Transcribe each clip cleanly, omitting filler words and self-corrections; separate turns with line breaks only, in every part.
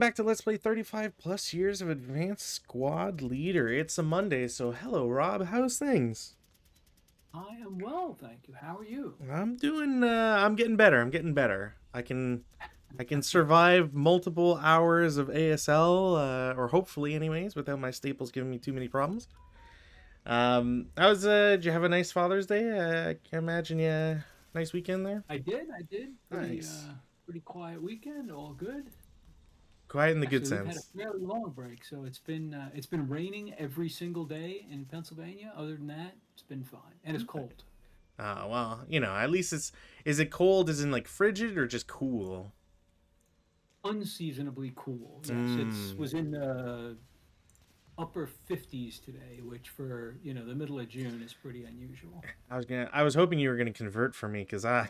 Back to Let's Play 35 plus years of Advanced Squad Leader. It's a Monday, so hello, Rob. How's things?
I am well, thank you. How are you?
I'm getting better. I'm getting better. I can survive multiple hours of ASL, or hopefully anyways, without my staples giving me too many problems. Did you have a nice Father's Day? I can imagine you, nice weekend there?
I did. Pretty
Nice.
pretty quiet weekend, all good.
Quiet in the good
Actually, we've had a
sense.
fairly long break, so it's been raining every single day in Pennsylvania. Other than that, it's been fine. And it's cold.
Well, at least is it cold as in like frigid or just cool?
Unseasonably cool. Yes, it's
Mmm.
was in the upper 50s today, which for the middle of June is pretty unusual.
I was hoping you were gonna convert for me because I,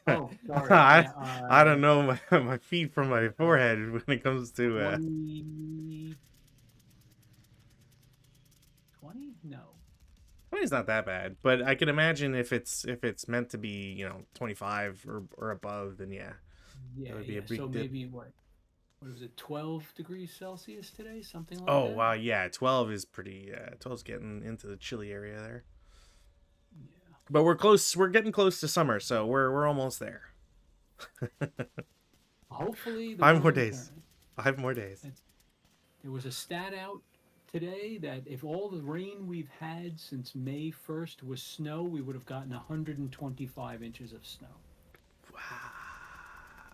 Oh, sorry.
I,
Yeah,
I don't know my feet from my
uh,
forehead when it comes to.
2020? No.
I mean, it's not that bad, but I can imagine if it's meant to be 25 or above, then yeah, that
Yeah,
would be a
yeah. So
big dip.
maybe what was it, 12 degrees Celsius today? Something like
Oh
that?
wow, yeah, 12 is pretty. 12's getting into the chilly area there,
Yeah.
but we're close. We're getting close to summer, so we're almost there.
Hopefully the
5 more
world
days.
turns.
5 more days.
It's, there was a stat out today that if all the rain we've had since May 1st was snow, we would have gotten 125 inches of snow.
Wow.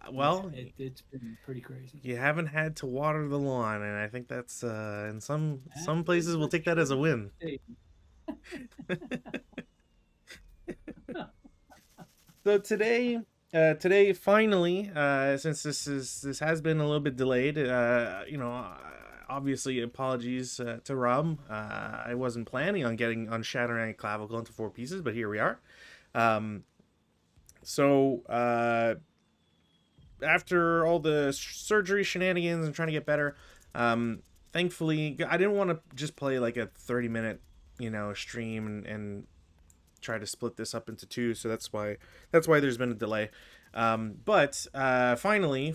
Yeah,
Well,
it's been pretty crazy.
you haven't had to water the lawn, and I think that's in some
That
places
is
we'll
a
take that as a
true
win.
statement.
So today finally, since this has been a little bit delayed, obviously apologies to Rob. I wasn't planning on getting on shattering a clavicle into 4 pieces, but here we are. Um, so after all the surgery shenanigans and trying to get better, thankfully I didn't want to just play like a 30-minute stream and try to split this up into two, so that's why there's been a delay. But finally,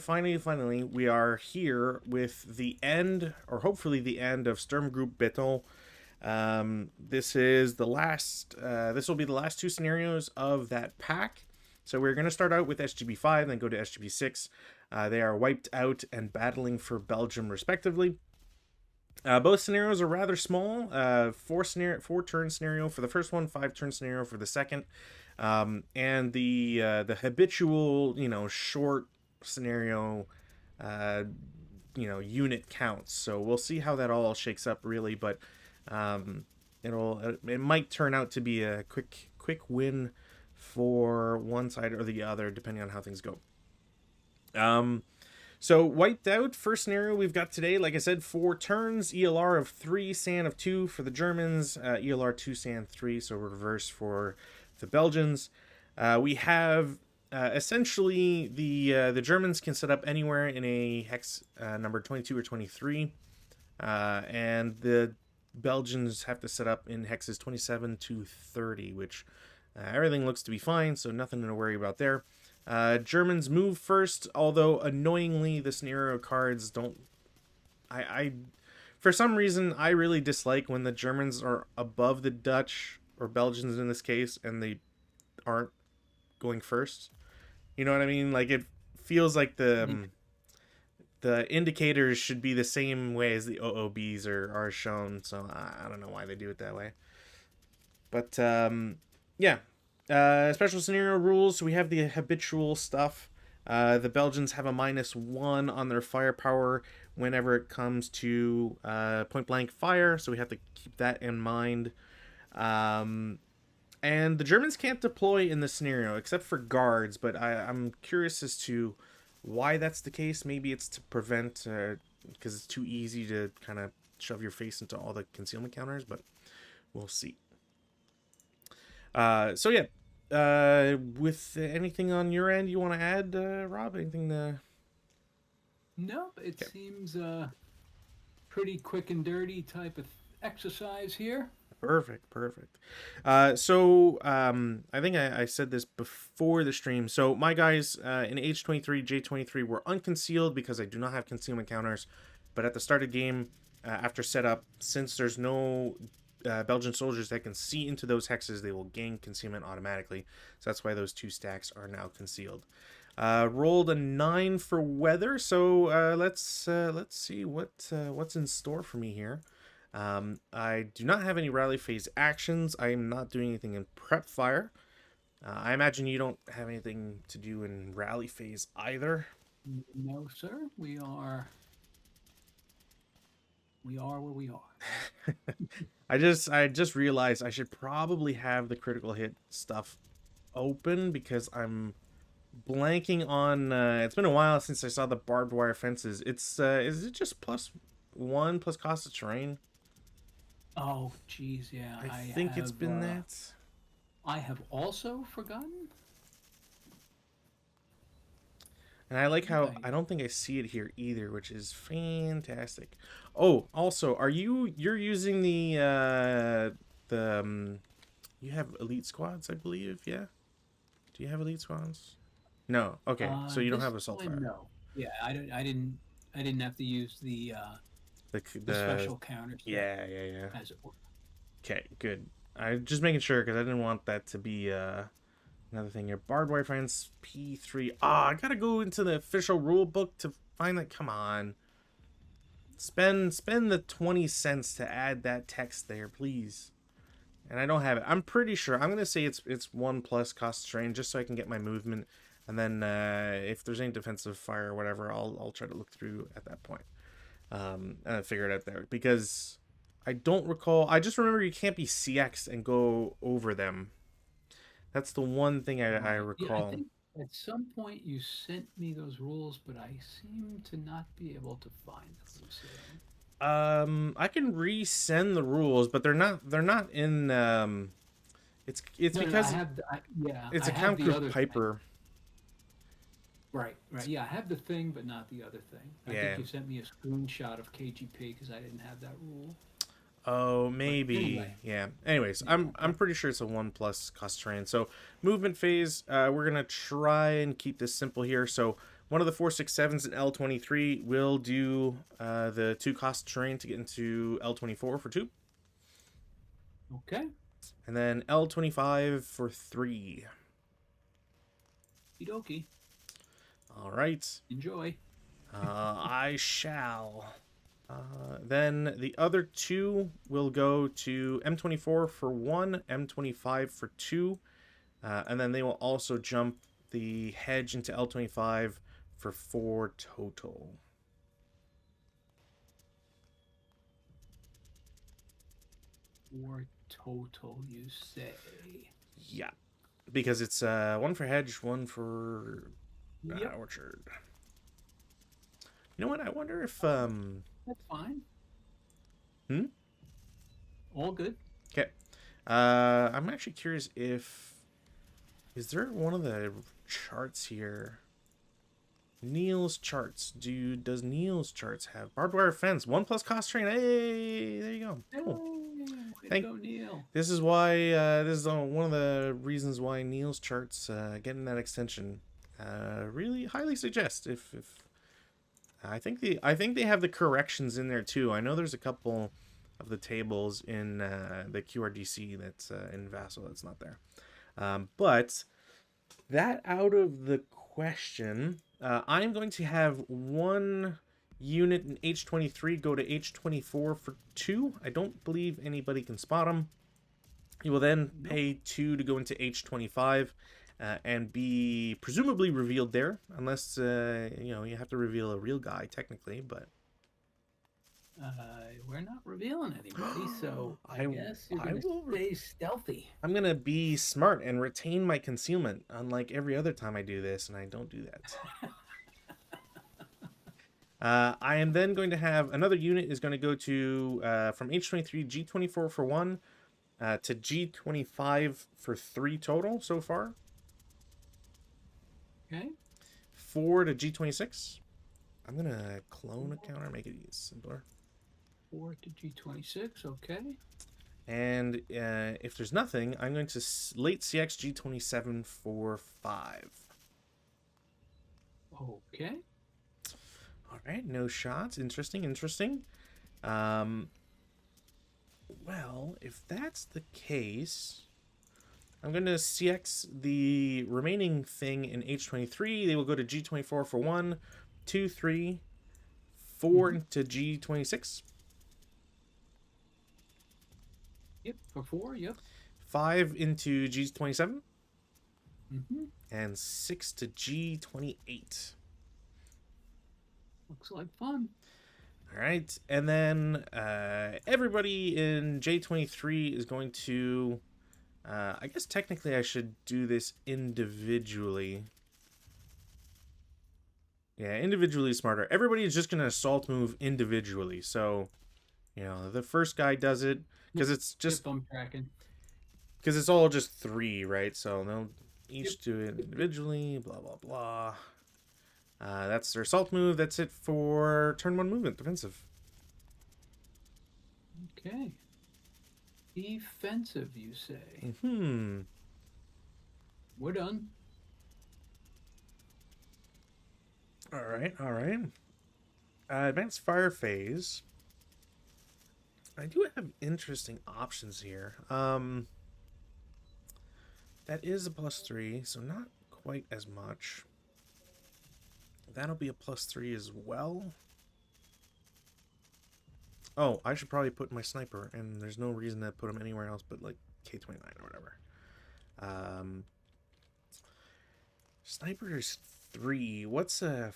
we are here with the end, or hopefully the end, of Sturmgruppe Beton. This is the last. This will be the last two scenarios of that pack. So we're going to start out with SGB-05, then go to SGB-06. They are wiped out and battling for Belgium, respectively. Both scenarios are rather small. Four turn scenario for the first one, 5 turn scenario for the second, and the habitual short scenario unit counts. So we'll see how that all shakes up really, but um, it might turn out to be a quick win for one side or the other depending on how things go. So wiped out, first scenario we've got today, like I said, 4 turns, ELR of 3, SAN of 2 for the Germans, ELR 2, SAN 3, so reverse for the Belgians. We have essentially the Germans can set up anywhere in a hex number 22 or 23, and the Belgians have to set up in hexes 27 to 30, which everything looks to be fine, so nothing to worry about there. Germans move first, although annoyingly the scenario cards don't. I for some reason I really dislike when the Germans are above the Dutch or Belgians in this case, and they aren't going first. You know what I mean? Like it feels like
Yeah.
the indicators should be the same way as the OOBs are shown. So I don't know why they do it that way. But yeah, special scenario rules. So we have the habitual stuff. The Belgians have a -1 on their firepower whenever it comes to point blank fire, so we have to keep that in mind. Um, and the Germans can't deploy in this scenario except for guards, but I'm curious as to why that's the case. Maybe it's to prevent, because it's too easy to kind of shove your face into all the concealment counters, but we'll see. So yeah, with anything on your end you want to add, Rob? Anything to?
Nope, it
Okay.
seems pretty quick and dirty type of exercise here.
Perfect, perfect. I think I said this before the stream. So my guys in H23, J23 were unconcealed because I do not have concealment counters. But at the start of the game, after setup, since there's no Belgian soldiers that can see into those hexes, they will gain concealment automatically. So that's why those two stacks are now concealed. Rolled a 9 for weather, so let's see what's in store for me here. I do not have any rally phase actions. I am not doing anything in prep fire. I imagine you don't have anything to do in rally phase either.
No, sir. We are where we are.
I just realized I should probably have the critical hit stuff open because I'm blanking on. It's been a while since I saw the barbed wire fences. It's is it just +1 plus cost of terrain?
Oh, geez, yeah.
I think it's been that.
I have also forgotten.
And I like how I don't think I see it here either, which is fantastic. Oh, also, you're using you have elite squads, I believe, yeah? Do you have elite squads? No. Okay. So you don't
This
have assault
time,
fire.
no. Yeah, I didn't have to use the
The
special counter set,
yeah, yeah, yeah.
as it were.
Okay, good. I just making sure because I didn't want that to be another thing here. Barbed wire fence P3. Ah, I gotta go into the official rule book to find that. Come on. Spend the 20 cents to add that text there, please. And I don't have it. I'm pretty sure. I'm gonna say it's 1 plus cost strain just so I can get my movement. And then if there's any defensive fire or whatever, I'll try to look through at that point. And figure it out there because I don't recall. I just remember you can't be CX and go over them. That's the one thing I
Right. Yeah, I
recall.
think at some point you sent me those rules, but I seem to not be able to find them. So.
I can resend the rules, but they're not in. It's
No, no, I
because
have. Yeah,
it's
I
a
have
count
the
group
other thing.
Piper.
Right, right. Yeah, I have the thing, but not the other thing. I
Yeah.
think you sent me a screenshot of KGP because I didn't have that rule.
Oh,
But
maybe.
anyway,
Yeah. Anyways,
yeah,
I'm pretty sure it's a 1 plus cost terrain. So movement phase, we're gonna try and keep this simple here. So one of the 467s in L23 will do the 2 cost terrain to get into L24 for 2,
okay.
and then L25 for 3.
Okie
All right.
enjoy.
I shall. Then the other 2 will go to M24 for 1, M25 for 2, and then they will also jump the hedge into L25 for 4 total.
Or total, you say?
Yeah, because it's 1 for hedge, 1 for
Yep,
orchard. You know what? I wonder if
that's fine.
Hmm.
All good.
Okay. I'm actually curious if is there one of the charts here? Neil's charts. Does Neil's charts have barbed wire fence 1 plus cost train? Hey, there you go.
Hey,
Cool.
way to
Thank.
go, Neil.
This is why. This is one of the reasons why Neil's charts getting that extension. Really highly suggest if I think they have the corrections in there too. I know there's a couple of the tables in the QRDC that's in Vassal that's not there. But that out of the question, I'm going to have 1 unit in H23 go to H24 for 2. I don't believe anybody can spot them. You will then pay 2 to go into H25 and be presumably revealed there, unless you have to reveal a real guy technically. But
We're not revealing anybody, so I guess you're
I
gonna
will.
stay stealthy.
I'm gonna be smart and retain my concealment, unlike every other time I do this, and I don't do that. I am then going to have another unit is going to go to from H23 G24 for 1 to G25 for 3 total so far.
Okay.
4 to G26. I'm gonna clone a counter, make it simpler.
4 to G26. Okay.
And if there's nothing, I'm going to late CX G27 for 5.
Okay.
All right, no shots. Interesting, interesting. Um, well, if that's the case, I'm going to CX the remaining thing in H23. They will go to G24 for 1, 2, 3, 4
Mm-hmm.
into G26.
Yep. For 4. Yep.
5 into G27.
Mm-hmm.
And 6 to G28.
Looks like fun.
All right. And then everybody in J23 is going to... I guess technically I should do this individually. Yeah, individually smarter. Everybody is just going to assault move individually. So, you know, the first guy does it
Yep.
because it's just...
Yep, I'm tracking.
Because it's all just 3, right? So they'll
Yep.
each do it individually, blah, blah, blah. That's their assault move. That's it for turn 1 movement, defensive.
Okay. Defensive, you say?
Hmm.
We're done.
All right, all right. Advanced fire phase. I do have interesting options here. That is a +3, so not quite as much. That'll be a +3 as well. Oh, I should probably put my sniper, and there's no reason to put him anywhere else but like K29 or whatever. Sniper is 3. What's a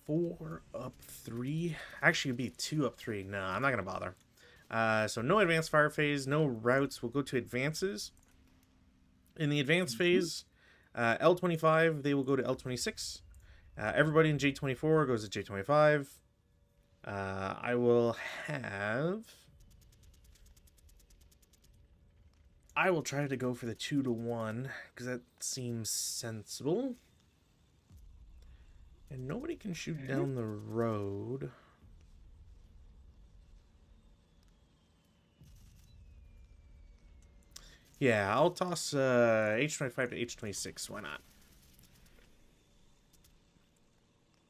4 up 3? Actually, it'd be 2 up 3. No, I'm not gonna bother. So no advanced fire phase, no routes. We'll go to advances. In the advanced phase, L25, they will go to L26. Everybody in J24 goes to J25. I will have... I will try to go for the 2 to 1, because that seems sensible. And nobody can shoot down the road. Yeah, I'll toss H25 to H26. Why not?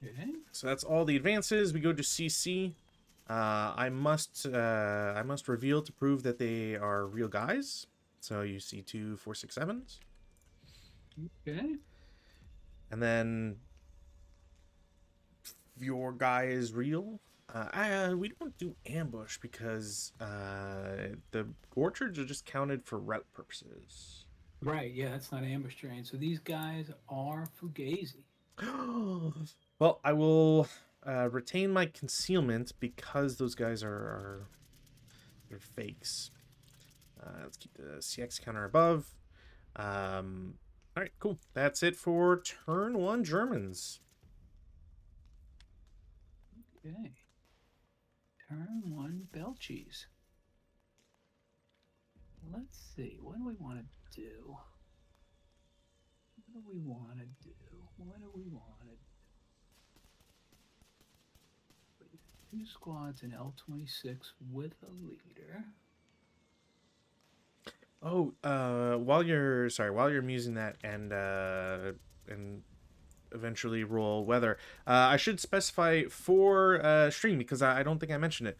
Okay.
So that's all the advances. We go to CC. I must reveal to prove that they are real guys. So you see 2, 4, 6, 7s.
Okay.
And then your guy is real. We don't do ambush because the orchards are just counted for route purposes.
Right. Yeah, that's not ambush terrain. So these guys are fugazi.
Well, I will retain my concealment because those guys are they're fakes. Let's keep the CX counter above. All right, cool. That's it for turn 1 Germans.
Okay. Turn 1 Belchies. Let's see. What do we want to do? What do we want to do? What do we want to do? 2 squads in L26 with a leader.
Oh, while you're musing that and eventually roll weather, I should specify for stream because I don't think I mentioned it.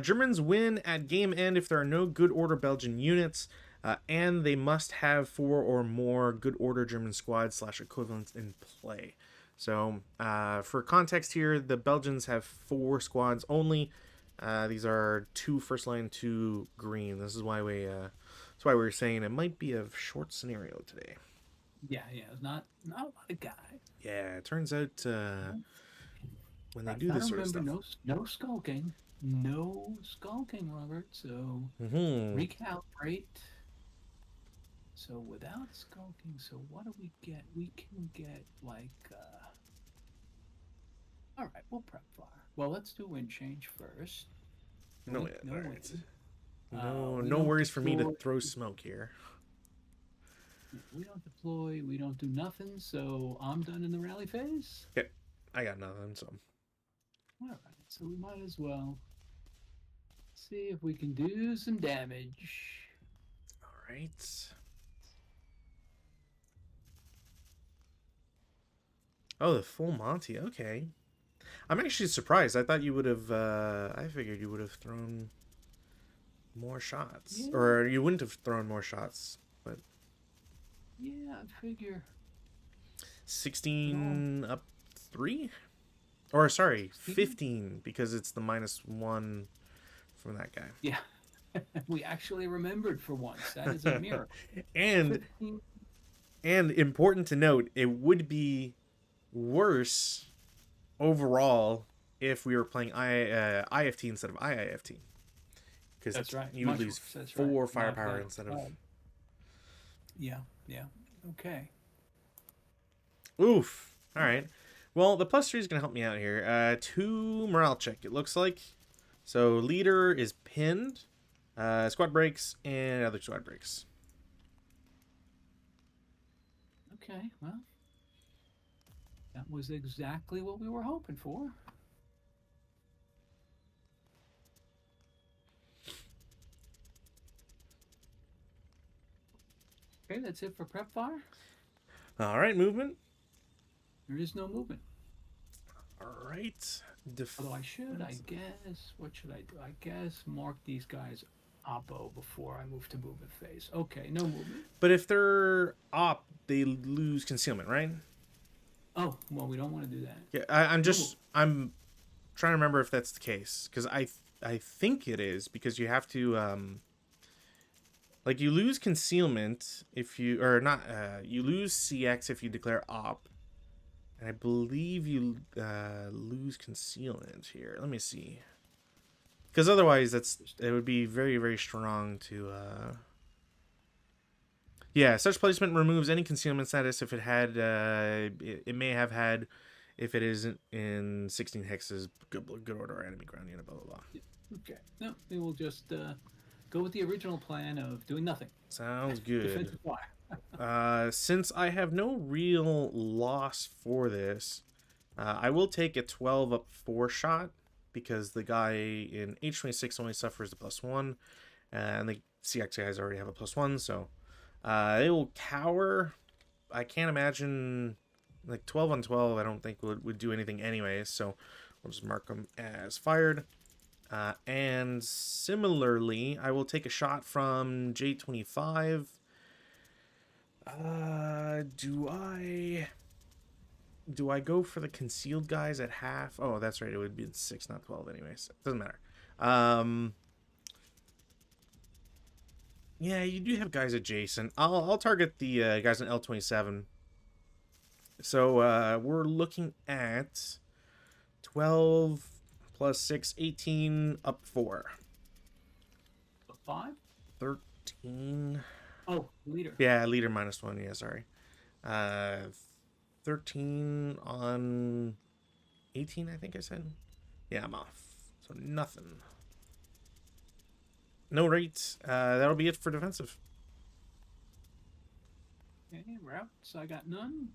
Germans win at game end if there are no good order Belgian units, and they must have 4 or more good order German squads / equivalents in play. So for context here, the Belgians have 4 squads only. These are 2 first line, 2 green. This is why we were saying it might be a short scenario today.
Yeah, not a lot of guys.
Yeah, it turns out when they do this sort of stuff.
No skulking. No skulking, Robert. So
Mm-hmm.
recalibrate. So without skulking, so what do we get? We can get like all right, we'll prep fire. Well, let's do wind change first.
No,
Wind-
all right.
we
No
don't
worries for me to
deploy-
throw smoke here.
We don't deploy, we don't do nothing, so I'm done in the rally phase.
Okay, I got nothing, so.
All right, so we might as well see if we can do some damage.
right. Oh, the full Monty. Okay. I'm actually surprised. I thought you would have. I figured you would have thrown more shots,
Yeah,
or you wouldn't have thrown more shots. But
yeah, I figure it all.
16 up 3, or sorry,
16?
15 because it's the -1 from that guy.
Yeah, we actually remembered for once. That is a miracle.
and
15.
and important to note, it would be worse overall if we were playing IFT instead of IIFT, because
That's right.
you would
Much
lose
worse. That's right.
4
Not
firepower
that.
instead of.
Yeah, yeah. Okay.
Oof. All right. Well, the +3 is gonna help me out here. 2 morale check. It looks like. So leader is pinned. Squad breaks and other squad breaks.
Okay. Well, that was exactly what we were hoping for. Okay, that's it for prep fire.
All right, movement.
There is no movement.
All right.
Although I should, I guess, what should I do? I guess mark these guys oppo before I move to movement phase. Okay, no movement.
But if they're op, they lose concealment, right?
Oh, well, we don't want to do that.
Yeah, I'm trying to remember if that's the case, because I think it is, because you have to like, you lose concealment if you, or not, you lose CX if you declare op, and I believe you lose concealment here. Let me see, because otherwise it would be very, very strong to yeah, such placement removes any concealment status if it had it may have had if it isn't in 16 hexes, good order, enemy ground unit, blah blah blah.
Okay, no, we will just go with the original plan of doing nothing.
Sounds good.
Defensive fire.
Since I have no real loss for this, I will take a 12 up 4 shot, because the guy in H26 only suffers the +1, and the CX guys already have a +1, so they will cower. I can't imagine, like, 12 on 12 I don't think would do anything anyways, so we'll just mark them as fired. And similarly, I will take a shot from J25. Do I go for the concealed guys at half? Oh, that's right, it would be 6, not 12 anyways. Doesn't matter. Yeah, you do have guys adjacent. I'll target the guys in L27. So we're looking at 12 plus 6, 18 up 4.
5?
13.
Oh, leader.
Yeah, leader -1. Yeah, sorry. 13 on 18, I think I said. Yeah, I'm off. So nothing. No rates. That'll be it for defensive.
Okay, routes. I got none.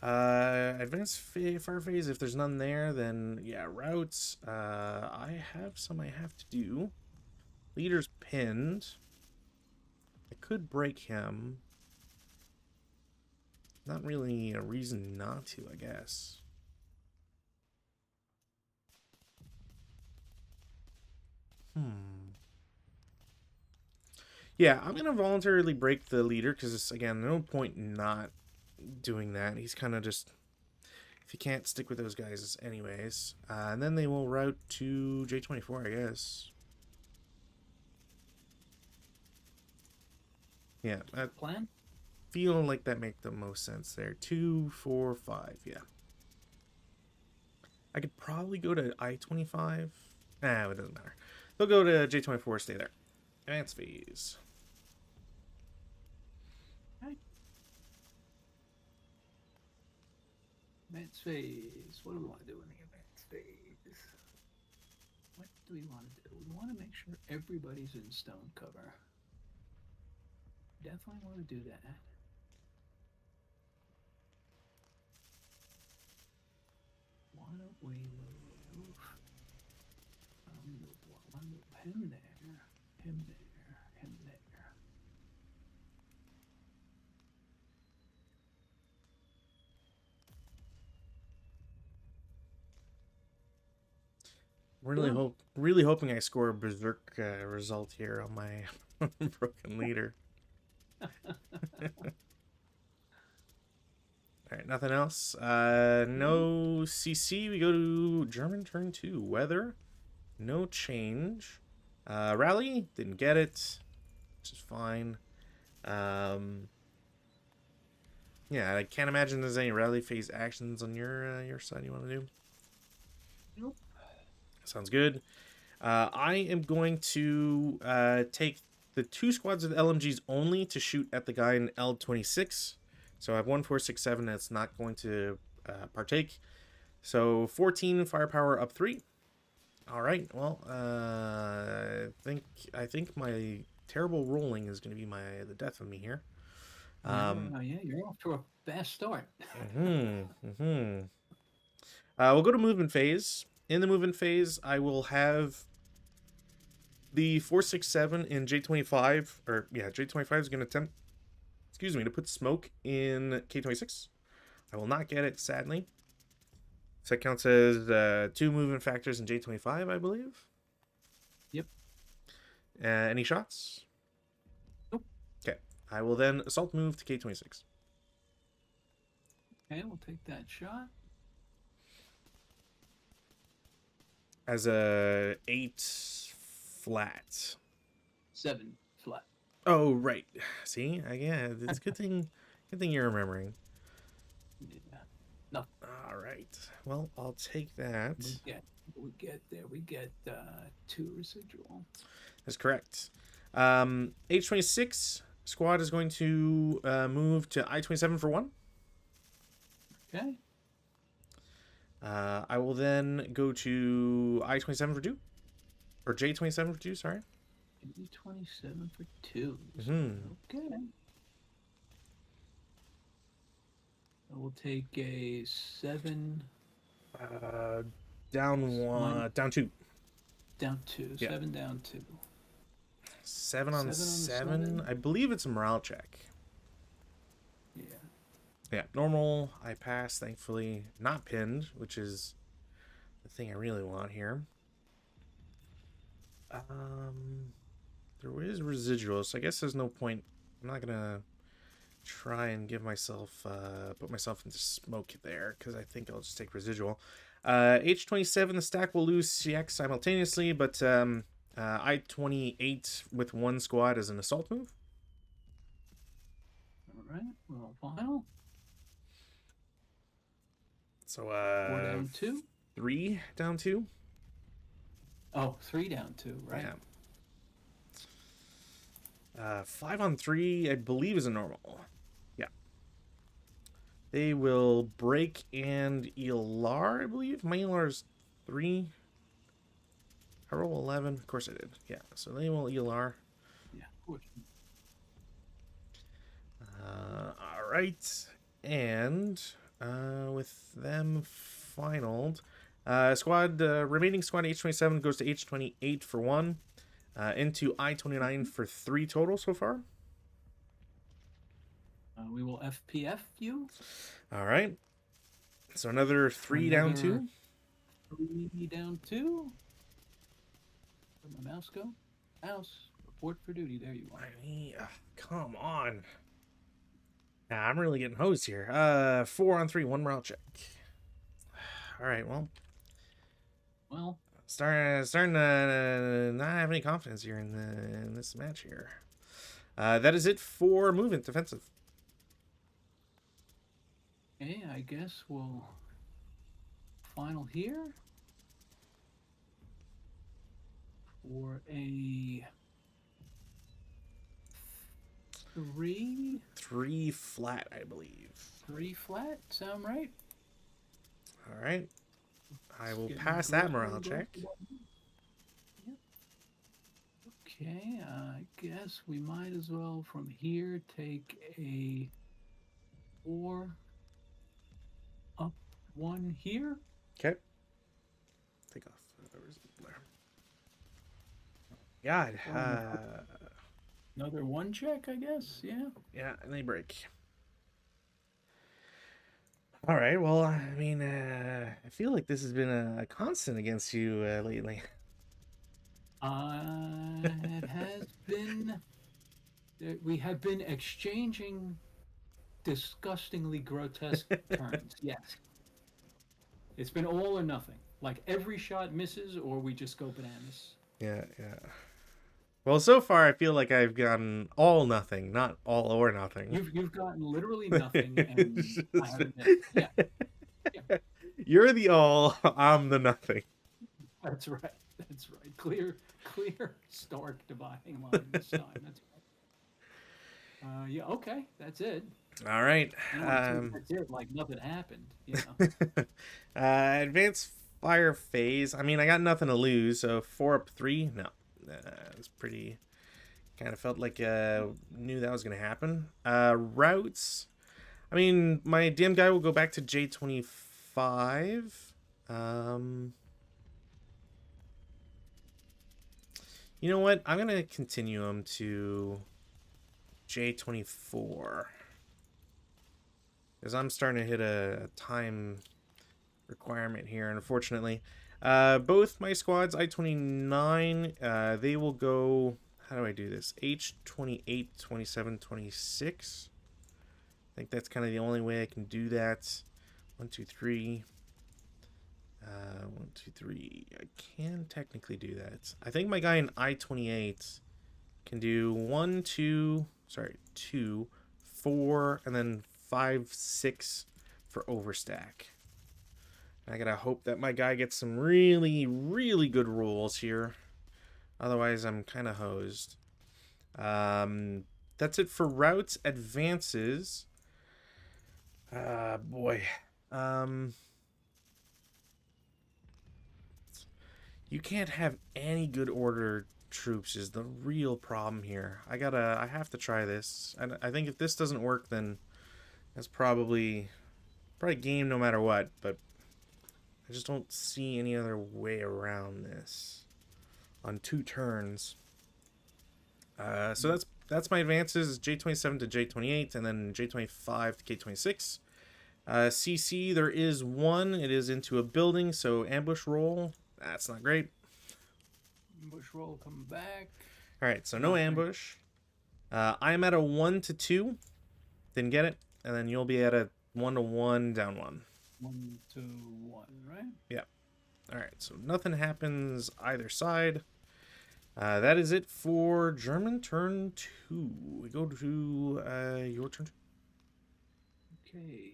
Advanced fire phase. If there's none there, then yeah, routes. I have some I have to do. Leader's pinned. I could break him. Not really a reason not to, I guess. Yeah, I'm gonna voluntarily break the leader, because again, no point not doing that. He's kind of just, if you can't stick with those guys anyways. And then they will route to J24, I guess. Yeah, I
Plan?
feel like that make the most sense there. 2, 4, 5, yeah. I could probably go to I-25. Nah, it doesn't matter. They'll go to J24, stay there. Advance phase.
Okay. Advance phase. What do we want to do in the advance phase? What do we want to do? We want to make sure everybody's in stone cover. Definitely want to do that. Why don't we move? I'll move him there, him there, him there.
Really
Sure.
really hoping I score a berserk result here on my broken leader. All right, nothing else. No CC. We go to German turn 2. Weather, no change. Rally, didn't get it, which is fine. Um, yeah, I can't imagine there's any rally phase actions on your side you want to do.
Nope.
Sounds good. I am going to take the 2 squads of LMGs only to shoot at the guy in L26. So I have 1, 4, 6, 7 that's not going to partake. So 14 firepower up 3. All right. Well, I think my terrible rolling is going to be the death of me here.
You're off to a fast start.
Mm-hmm. We'll go to movement phase. In the movement phase, I will have the 467 in J25, or yeah, J25 is going to attempt, excuse me, to put smoke in K26. I will not get it, sadly. So that counts as 2 movement factors in J25, I believe.
Yep.
Any shots?
Nope.
Okay. I will then assault move to K26.
Okay, we'll take that shot.
As a 8 flat.
7 flat.
Oh, right. See? Yeah, it's a good thing you're remembering.
Yeah. No.
All right. Well, I'll take that.
We get 2 residual.
That's correct. H26 squad is going to move to I27 for 1.
Okay.
I will then go to I27 for 2. Or J27 for 2, sorry.
J27 for 2.
Mm-hmm.
Okay. We'll take a 7.
Down 1, down 2.
Down 2.
Yeah.
7 down 2.
7 on 7.
7.
I believe it's a morale check.
Yeah.
Yeah, normal. I pass, thankfully. Not pinned, which is the thing I really want here. There is residual, so I guess there's no point. I'm not gonna try and give myself put myself into smoke there, because I think I'll just take residual. H27, the stack will lose CX simultaneously, but I28 with 1 squad as an assault move.
All right. Well, final.
So
4 down 2.
3 down 2.
Oh, 3 down 2, right?
Yeah. 5 on 3, I believe, is a normal. Yeah. They will break and ELR, I believe. My ELR is 3. I roll 11. Of course I did. Yeah. So they will ELR.
Yeah, of course.
All right. And with them finaled, remaining squad H27 goes to H28 for 1. Into I29 for 3 total so far.
We will FPF you.
All right. So another 3 down 2.
3 down 2. Where'd my mouse go? Mouse, report for duty. There you are.
Come on. Nah, I'm really getting hosed here. 4 on 3, 1 morale check. All right, well, starting to not have any confidence here in this match here. That is it for movement defensive.
Okay, I guess we'll final here for a 3.
3 flat, I believe.
3 flat. Sound right?
All right. I will pass that morale check.
Yep. Okay, I guess we might as well from here take a 4 up 1 here.
Okay. Take off. God.
Another 1 check, I guess. Yeah.
Yeah, and they break. All right. Well, I mean, I feel like this has been a constant against you lately.
It has been. We have been exchanging disgustingly grotesque turns. Yes, it's been all or nothing. Like every shot misses, or we just go bananas.
Yeah, yeah. Well, so far I feel like I've gotten all nothing, not all or nothing.
You've gotten literally nothing, and
It's
I
just-
haven't missed. Yeah, yeah,
You're the all, I'm the nothing.
that's right. That's right. Clear, stark dividing line this time. That's right. Yeah. Okay. That's it.
All right.
I don't want to take that's it like nothing happened.
Advanced fire phase. I mean, I got nothing to lose, so 4 up 3. No, it's pretty. Kind of felt like knew that was gonna happen. Routes. I mean, my DM guy will go back to J25. You know what? I'm gonna continue him to J24 because I'm starting to hit a time requirement here, unfortunately. Both my squads, I-29, they will go. How do I do this? H28, 27, 26. I think that's kind of the only way I can do that. 1, 2, 3. 1, 2, 3. I can technically do that. I think my guy in I-28 can do 1, 2, 2, 4, and then 5, 6 for overstack. I gotta hope that my guy gets some really, really good rolls here. Otherwise, I'm kind of hosed. That's it for routes. Advances. Boy. You can't have any good order troops is the real problem here. I have to try this. And I think if this doesn't work, then that's probably game no matter what, but I just don't see any other way around this on 2 turns. So that's my advances, J27 to J28, and then J25 to K26. CC, there is one. It is into a building, so ambush roll. That's not great.
Ambush roll coming back.
All right, so no ambush. I'm at a 1 to 2. Didn't get it. And then you'll be at a 1 to 1, down 1.
1 to 1, right?
Yeah. All right, so nothing happens either side. That is it for German turn 2. We go to your turn 2.
Okay,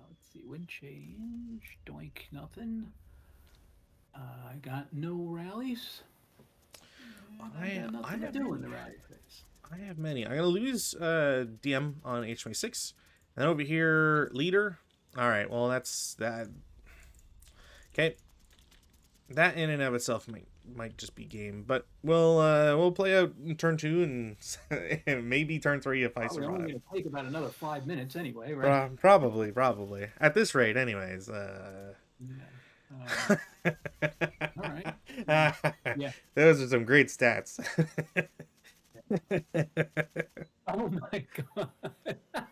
let's see. Wind change. Doink, nothing. I got no rallies. I got nothing to do in the rally phase.
I have many. I'm going to lose DM on H26. And over here, leader. All right, well, that's that. Okay. That in and of itself might just be game, but we'll play out in turn 2 and maybe turn 3 if I survive.
We're only going to take about another 5 minutes anyway, right?
Probably at this rate, anyways.
Yeah. All right. Yeah.
Those are some great stats.
Oh my god.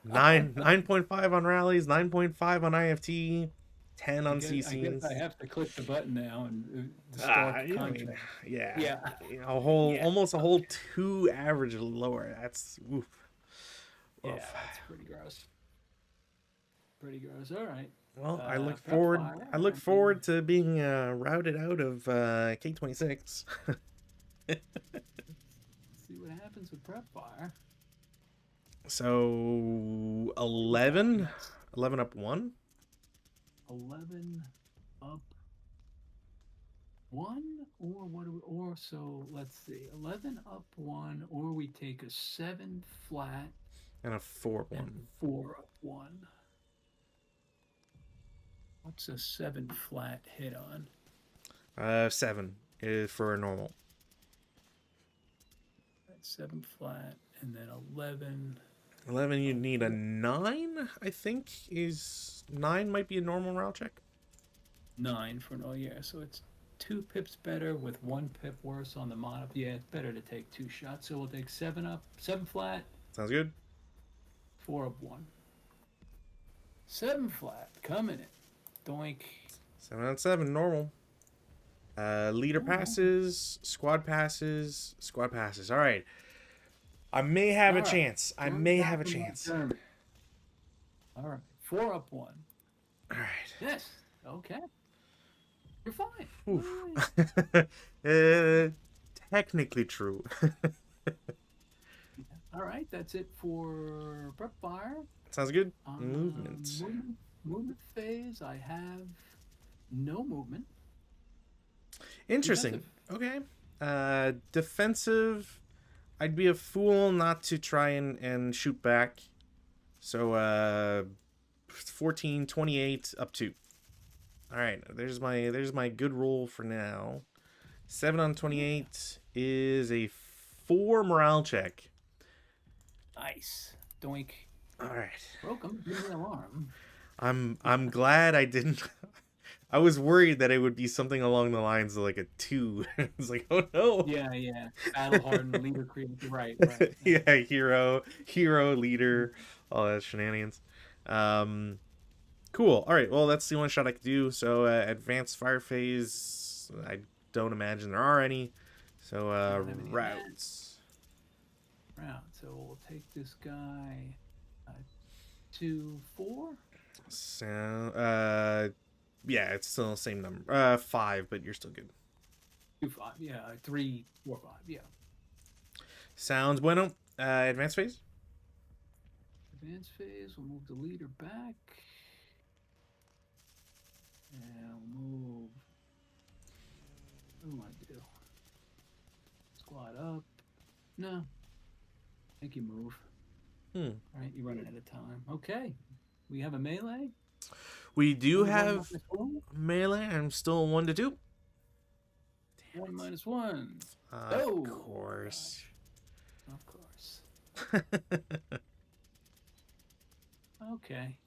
9.5 on rallies, 9.5 on IFT, 10 on CCs.
I guess I have to click the button now and start the contract.
Yeah. Almost a whole 2 average lower. That's oof.
Yeah, that's pretty gross. Pretty gross. All right.
Well, I look forward. Fire. I look forward to being routed out of K26.
Let's see what happens with prep fire.
So 11 up 1.
11 up 1, or what? Or so let's see. 11 up 1, or we take a 7 flat
and a 4 up 1.
And 4 up 1. What's a 7 flat hit on?
7 is for a normal.
7 flat, and then 11.
11, you need a 9, I think. 9 might be a normal route check.
9 for an, so it's 2 pips better with 1 pip worse on the mod up. Yeah, it's better to take 2 shots, so we'll take 7 up, 7 flat.
Sounds good.
4 up 1. 7 flat. Coming in. Doink.
7 on 7, normal. Leader
Oh,
passes, squad passes, squad passes. All right. I may have a
all right.
chance. I
Turn
may have
back
a
to my
chance.
German. All right. 4 up 1.
All right.
Yes. Okay. You're fine.
Oof.
Wait.
Technically true.
All right. That's it for prep fire.
Sounds good. Movement.
Movement phase. I have no movement.
Interesting.
Defensive.
Okay. Defensive. I'd be a fool not to try and shoot back. So 14, 28, up 2. All right. There's my good roll for now. 7 on 28 is a 4 morale check.
Nice. Doink.
All right.
Broke him. Give me an alarm.
I'm glad I didn't. I was worried that it would be something along the lines of like a 2. It's like, oh no.
Yeah. Battle hardened leader created. Right.
Yeah, hero, leader, all that shenanigans. Cool. All right. Well, that's the only shot I could do. So advanced fire phase. I don't imagine there are any. So
Don't have any of that.
routes.
Round. So we'll take this guy 2, 4.
So yeah, it's still the same number. 5, but you're still good.
2, 5. Yeah. 3, 4, 5. Yeah.
Sounds bueno. Advanced phase.
Advanced phase. We'll move the leader back. And we'll move. What do I do? Squad up. No. I think you move. All right. You run ahead of time. Okay. We have a melee.
We do
One
have
minus one.
melee. I'm still 1 to 2.
1 minus 1.
Of course.
Of course. Okay.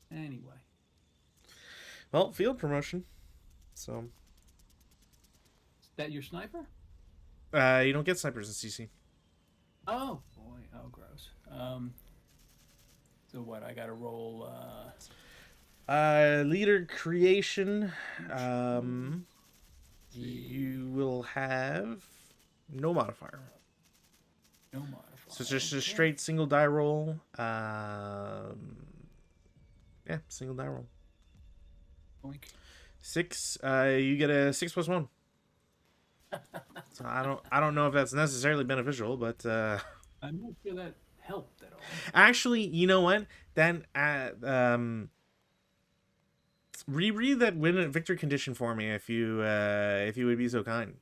Anyway.
Well, field promotion. So
Is that your sniper?
you don't get snipers in CC.
Oh boy. Oh gross. So what? I gotta roll.
Leader creation. You will have no modifier.
No modifier.
So it's just a
Okay.
straight single die roll. Yeah, single die roll.
Boink.
6. You get a 6+1. So I don't know if that's necessarily beneficial, but
I'm not sure that helped at all.
actually, you know what? Then reread that win victory condition for me if you would be so kind.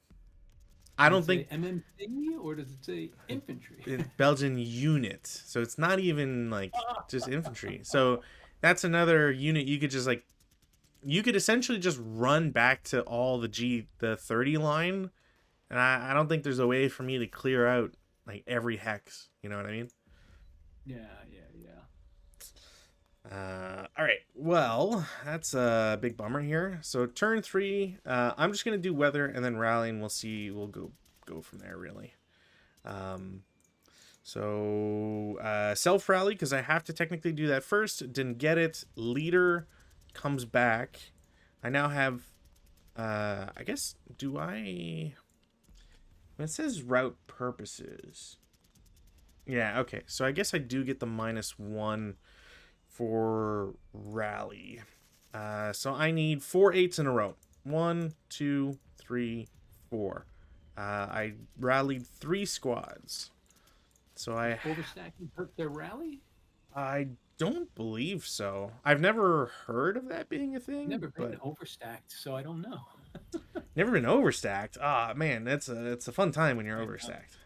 I don't think
MMC or does it say infantry?
Belgian unit, so it's not even like just infantry. So that's another unit you could just like you could essentially just run back to all the 30 line, and I don't think there's a way for me to clear out like every hex. You know what I mean?
Yeah.
All right. Well, that's a big bummer here. So turn 3, I'm just gonna do weather and then rally, and we'll see. We'll go from there really. So self rally because I have to technically do that first. Didn't get it. Leader comes back. I now have. I guess do I? When it says route purposes. Yeah. Okay. So I guess I do get the -1. For rally. So I need 4 8s in a row. 1, 2, 3, 4. I rallied 3 squads. So
Overstacking hurt their rally?
I don't believe so. I've never heard of that being a thing.
Never been overstacked, so I don't know.
Never been overstacked. Ah, man, it's a fun time when you're overstacked.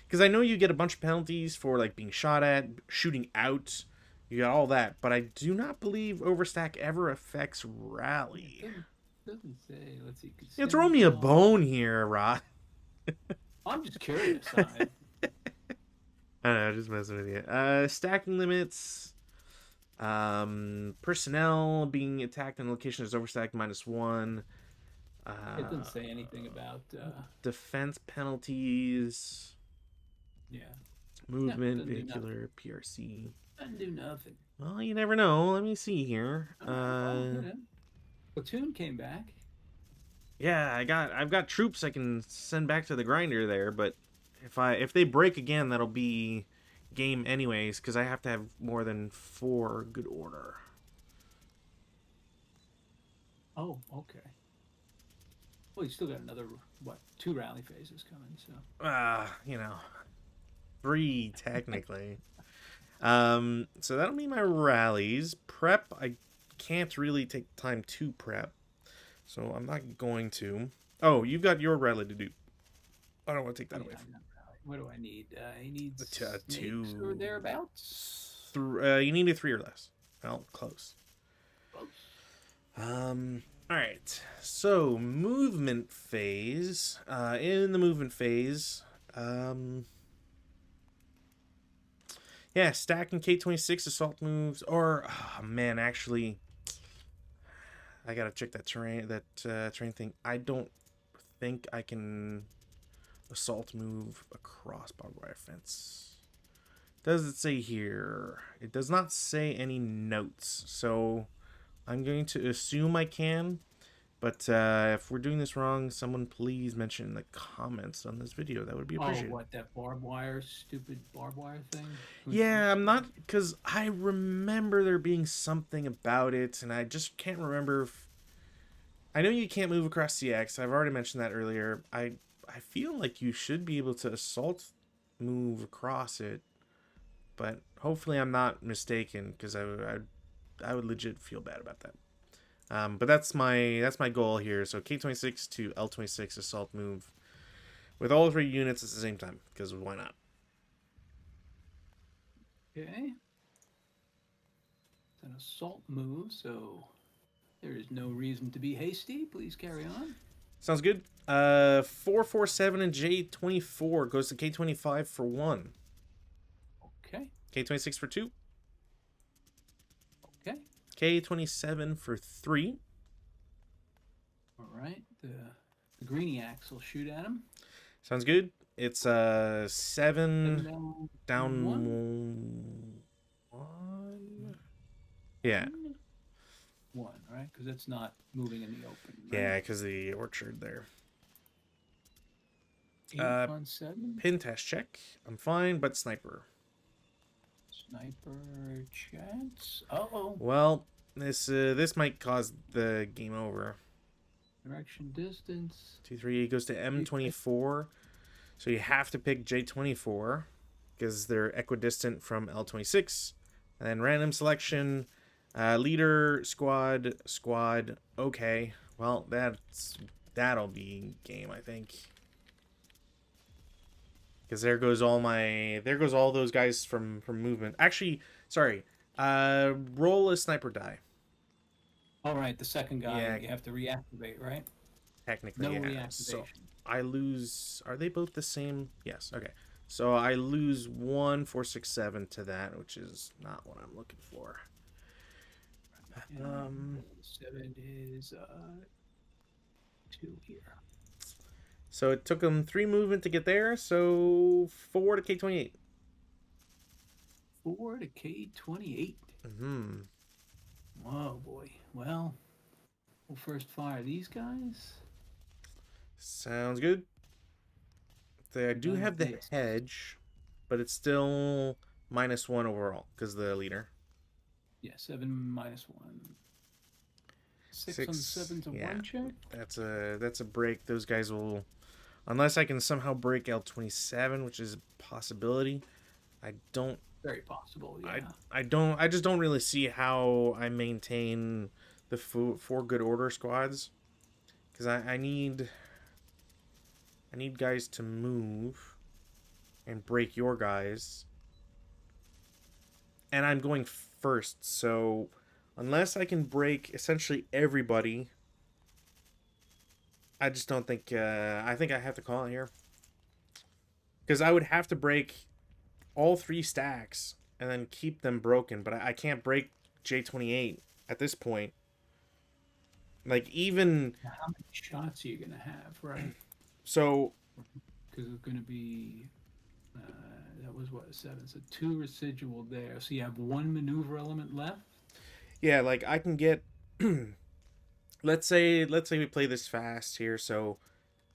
Because I know you get a bunch of penalties for like being shot at, shooting out. You got all that, but I do not believe overstack ever affects rally.
It doesn't say. Let's see.
Yeah, throw me a bone here, Rod.
I'm just curious.
I don't know, just messing with you. Stacking limits. Personnel being attacked in a location is overstacked -1.
It doesn't say anything about
defense penalties.
Yeah.
Movement, vehicular, PRC.
Doesn't do nothing.
Well, you never know. Let me see here.
Well, platoon came back.
Yeah, I've got troops I can send back to the grinder there, but if they break again, that'll be game anyways because I have to have more than 4 good order.
Oh, okay. Well, you still got another what? 2 rally phases coming. So.
You know, 3 technically. So that'll be my rallies. Prep, I can't really take time to prep, so I'm not going to. Oh, you've got your rally to do. I don't want to take
Oh
that
yeah,
away
I'm
from
not rally. What do I need? He needs
you.
snakes or thereabouts.
You need a 3 or less. Well, close.
Close.
All right. So movement phase. In the movement phase, yeah, stacking K-26 assault moves. Or, oh, man, actually, I gotta check that terrain. Terrain thing. I don't think I can assault move across barbed wire fence. Does it say here? It does not say any notes, so I'm going to assume I can. But if we're doing this wrong, someone please mention in the comments on this video. That would be
Oh,
appreciated.
what, that barbed wire, stupid barbed wire thing? Who
Yeah,
knows?
I'm not, because I remember there being something about it, and I just can't remember if... I know you can't move across CX. I've already mentioned that earlier. I feel like you should be able to assault move across it, but hopefully I'm not mistaken, because I would legit feel bad about that. But that's my goal here. So K-26 to L-26 assault move with all 3 units at the same time, because why not?
Okay. It's an assault move, so there is no reason to be hasty. Please carry on.
Sounds good. 447 and J24 goes to K-25 for 1.
Okay.
K-26 for 2.
Okay.
K-27 for 3.
All right. The greeniacs will shoot at him.
Sounds good. It's 7
Down,
down
one.
1. Yeah.
One, right? Because it's not moving in the open. Right?
Yeah, because the orchard there.
8 on 7.
Pin test check. I'm fine, but sniper.
Sniper chance. Uh-oh.
Well, this might cause the game over.
Direction distance.
2-3 goes to M24. So you have to pick J24 because they're equidistant from L26. And then random selection, leader, squad. Okay, well that'll be game, I think. Because there goes all those guys from movement. Actually, sorry. Roll a sniper die.
All right, the second guy
Yeah.
you have to reactivate, right?
Technically,
No
yeah.
reactivation.
So I lose. Are they both the same? Yes. Okay. So I lose 1, 4, 6, 7 to that, which is not what I'm looking for.
7 is 2 here.
So it took them 3 movement to get there. So 4 to K-28.
4 to K-28.
Mm-hmm.
Oh boy. Well, we'll first fire these guys.
Sounds good. I do have the hedge, but it's still -1 overall because the leader.
Yeah, 7 -1. 6 on 7's a 1 check.
That's a break. Those guys will, unless I can somehow break L-27, which is a possibility. I don't.
Very possible. Yeah.
I just don't really see how I maintain the 4 good order squads, because I need guys to move and break your guys, and I'm going first, so unless I can break essentially everybody, I just don't think I think I have to call it here, because I would have to break all 3 stacks and then keep them broken, but I can't break J28 at this point. Like, even
how many shots are you gonna have, right?
so,
Because it's gonna be that was what, 7. So 2 residual there. So you have 1 maneuver element left.
Yeah, like I can get let's say we play this fast here, so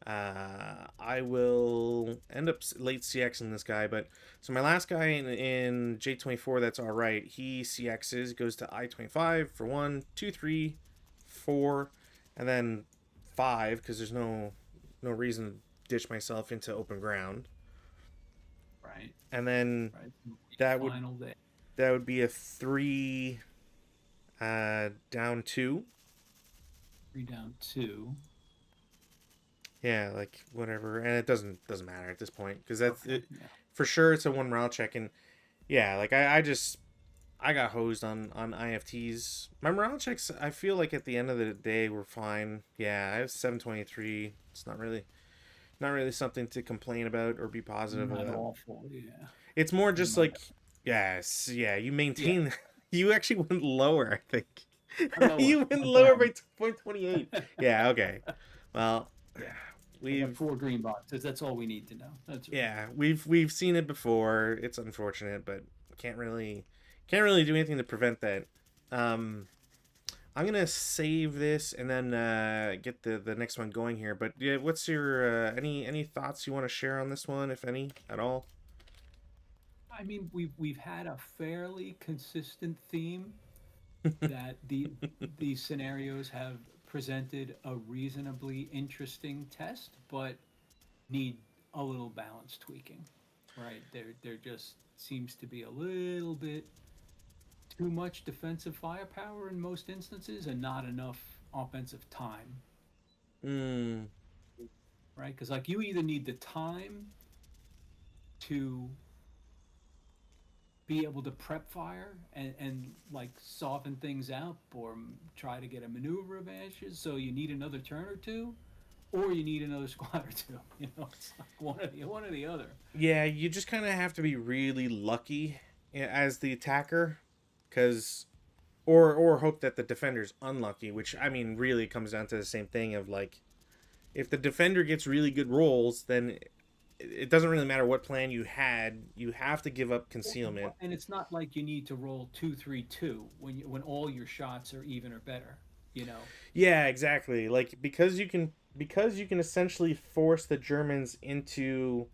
I will end up late CXing this guy, but so my last guy in J24 that's all right. He CXs, goes to I25 for 1, 2, 3, 4, and then 5 because there's no reason to ditch myself into open ground.
Right.
And then
Right.
that would
Final there.
that would be a 3 down 2.
3 down 2.
Yeah, like whatever, and it doesn't matter at this point because that's
Okay.
it
Yeah.
for sure. It's a one morale check, and yeah, like I got hosed on IFTs. My morale checks, I feel like at the end of the day were fine. Yeah, I have 723. It's not really something to complain about or be positive
Not
about.
awful. Yeah.
It's more just
Not.
like yes, yeah, you
Yeah.
maintain. You actually went lower, I think.
Lower.
You went
I'm
lower by
down.
2.28. Yeah, okay. Well,
Yeah. I got
we've
4 green boxes. That's all we need to know. That's right.
yeah, we've seen it before. It's unfortunate, but can't really do anything to prevent that. Um, I'm gonna save this and then get the next one going here. But yeah, what's your any thoughts you want to share on this one, if any, at all?
I mean, we've had a fairly consistent theme that these scenarios have presented a reasonably interesting test, but need a little balance tweaking. Right? There just seems to be a little bit too much defensive firepower in most instances and not enough offensive time.
Hmm.
Right? Because like you either need the time to be able to prep fire and like soften things out or try to get a maneuver advantages. So you need another turn or two, or you need another squad or two. You know, it's like one or the other.
Yeah, you just kind of have to be really lucky as the attacker, because or hope that the defender's unlucky, which I mean really comes down to the same thing of like if the defender gets really good rolls, then it doesn't really matter what plan you had. You have to give up concealment.
And it's not like you need to roll 2-3-2 when all your shots are even or better. You know.
Yeah, exactly. Like because you can essentially force the Germans into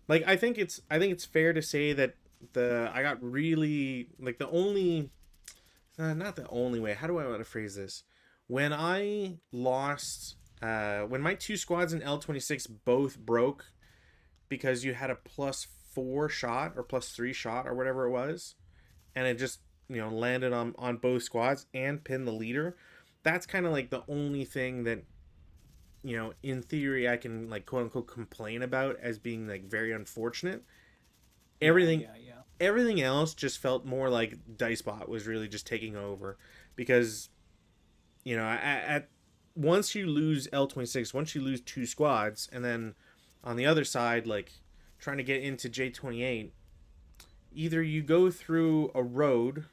like I think it's fair to say that the I got really like the only not the only way. How do I want to phrase this? When I lost when my two squads in L26 both broke because you had a +4 shot or +3 shot or whatever it was, and it just landed on both squads and pinned the leader. That's kind of like the only thing that in theory I can like quote unquote complain about as being like very unfortunate.
Yeah,
Everything
yeah, yeah.
everything else just felt more like Dicebot was really just taking over because at once you lose L26, once you lose two squads, and then on the other side, like trying to get into J28, either you go through a road,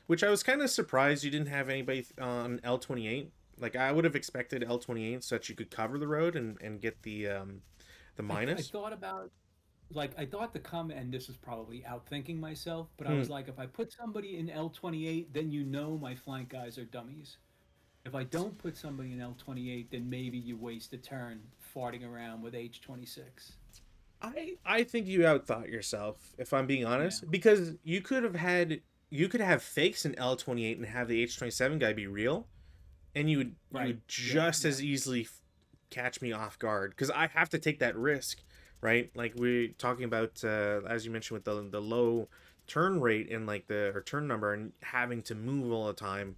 which I was kind of surprised you didn't have anybody on L28. Like I would have expected L28 so that you could cover the road and get the
I
minus.
thought about like I thought the comment, and this is probably outthinking myself, but I
Hmm.
was like, if I put somebody in L28, then my flank guys are dummies. If I don't put somebody in L28, then maybe you waste a turn farting around with H26.
I think you outthought yourself, if I'm being
Yeah.
honest, because you could have fakes in L28 and have the H27 guy be real, and you
Right.
would
Yeah.
just
Yeah.
as easily catch me off guard because I have to take that risk, right? Like we're talking about as you mentioned with the low turn rate and like the or turn number and having to move all the time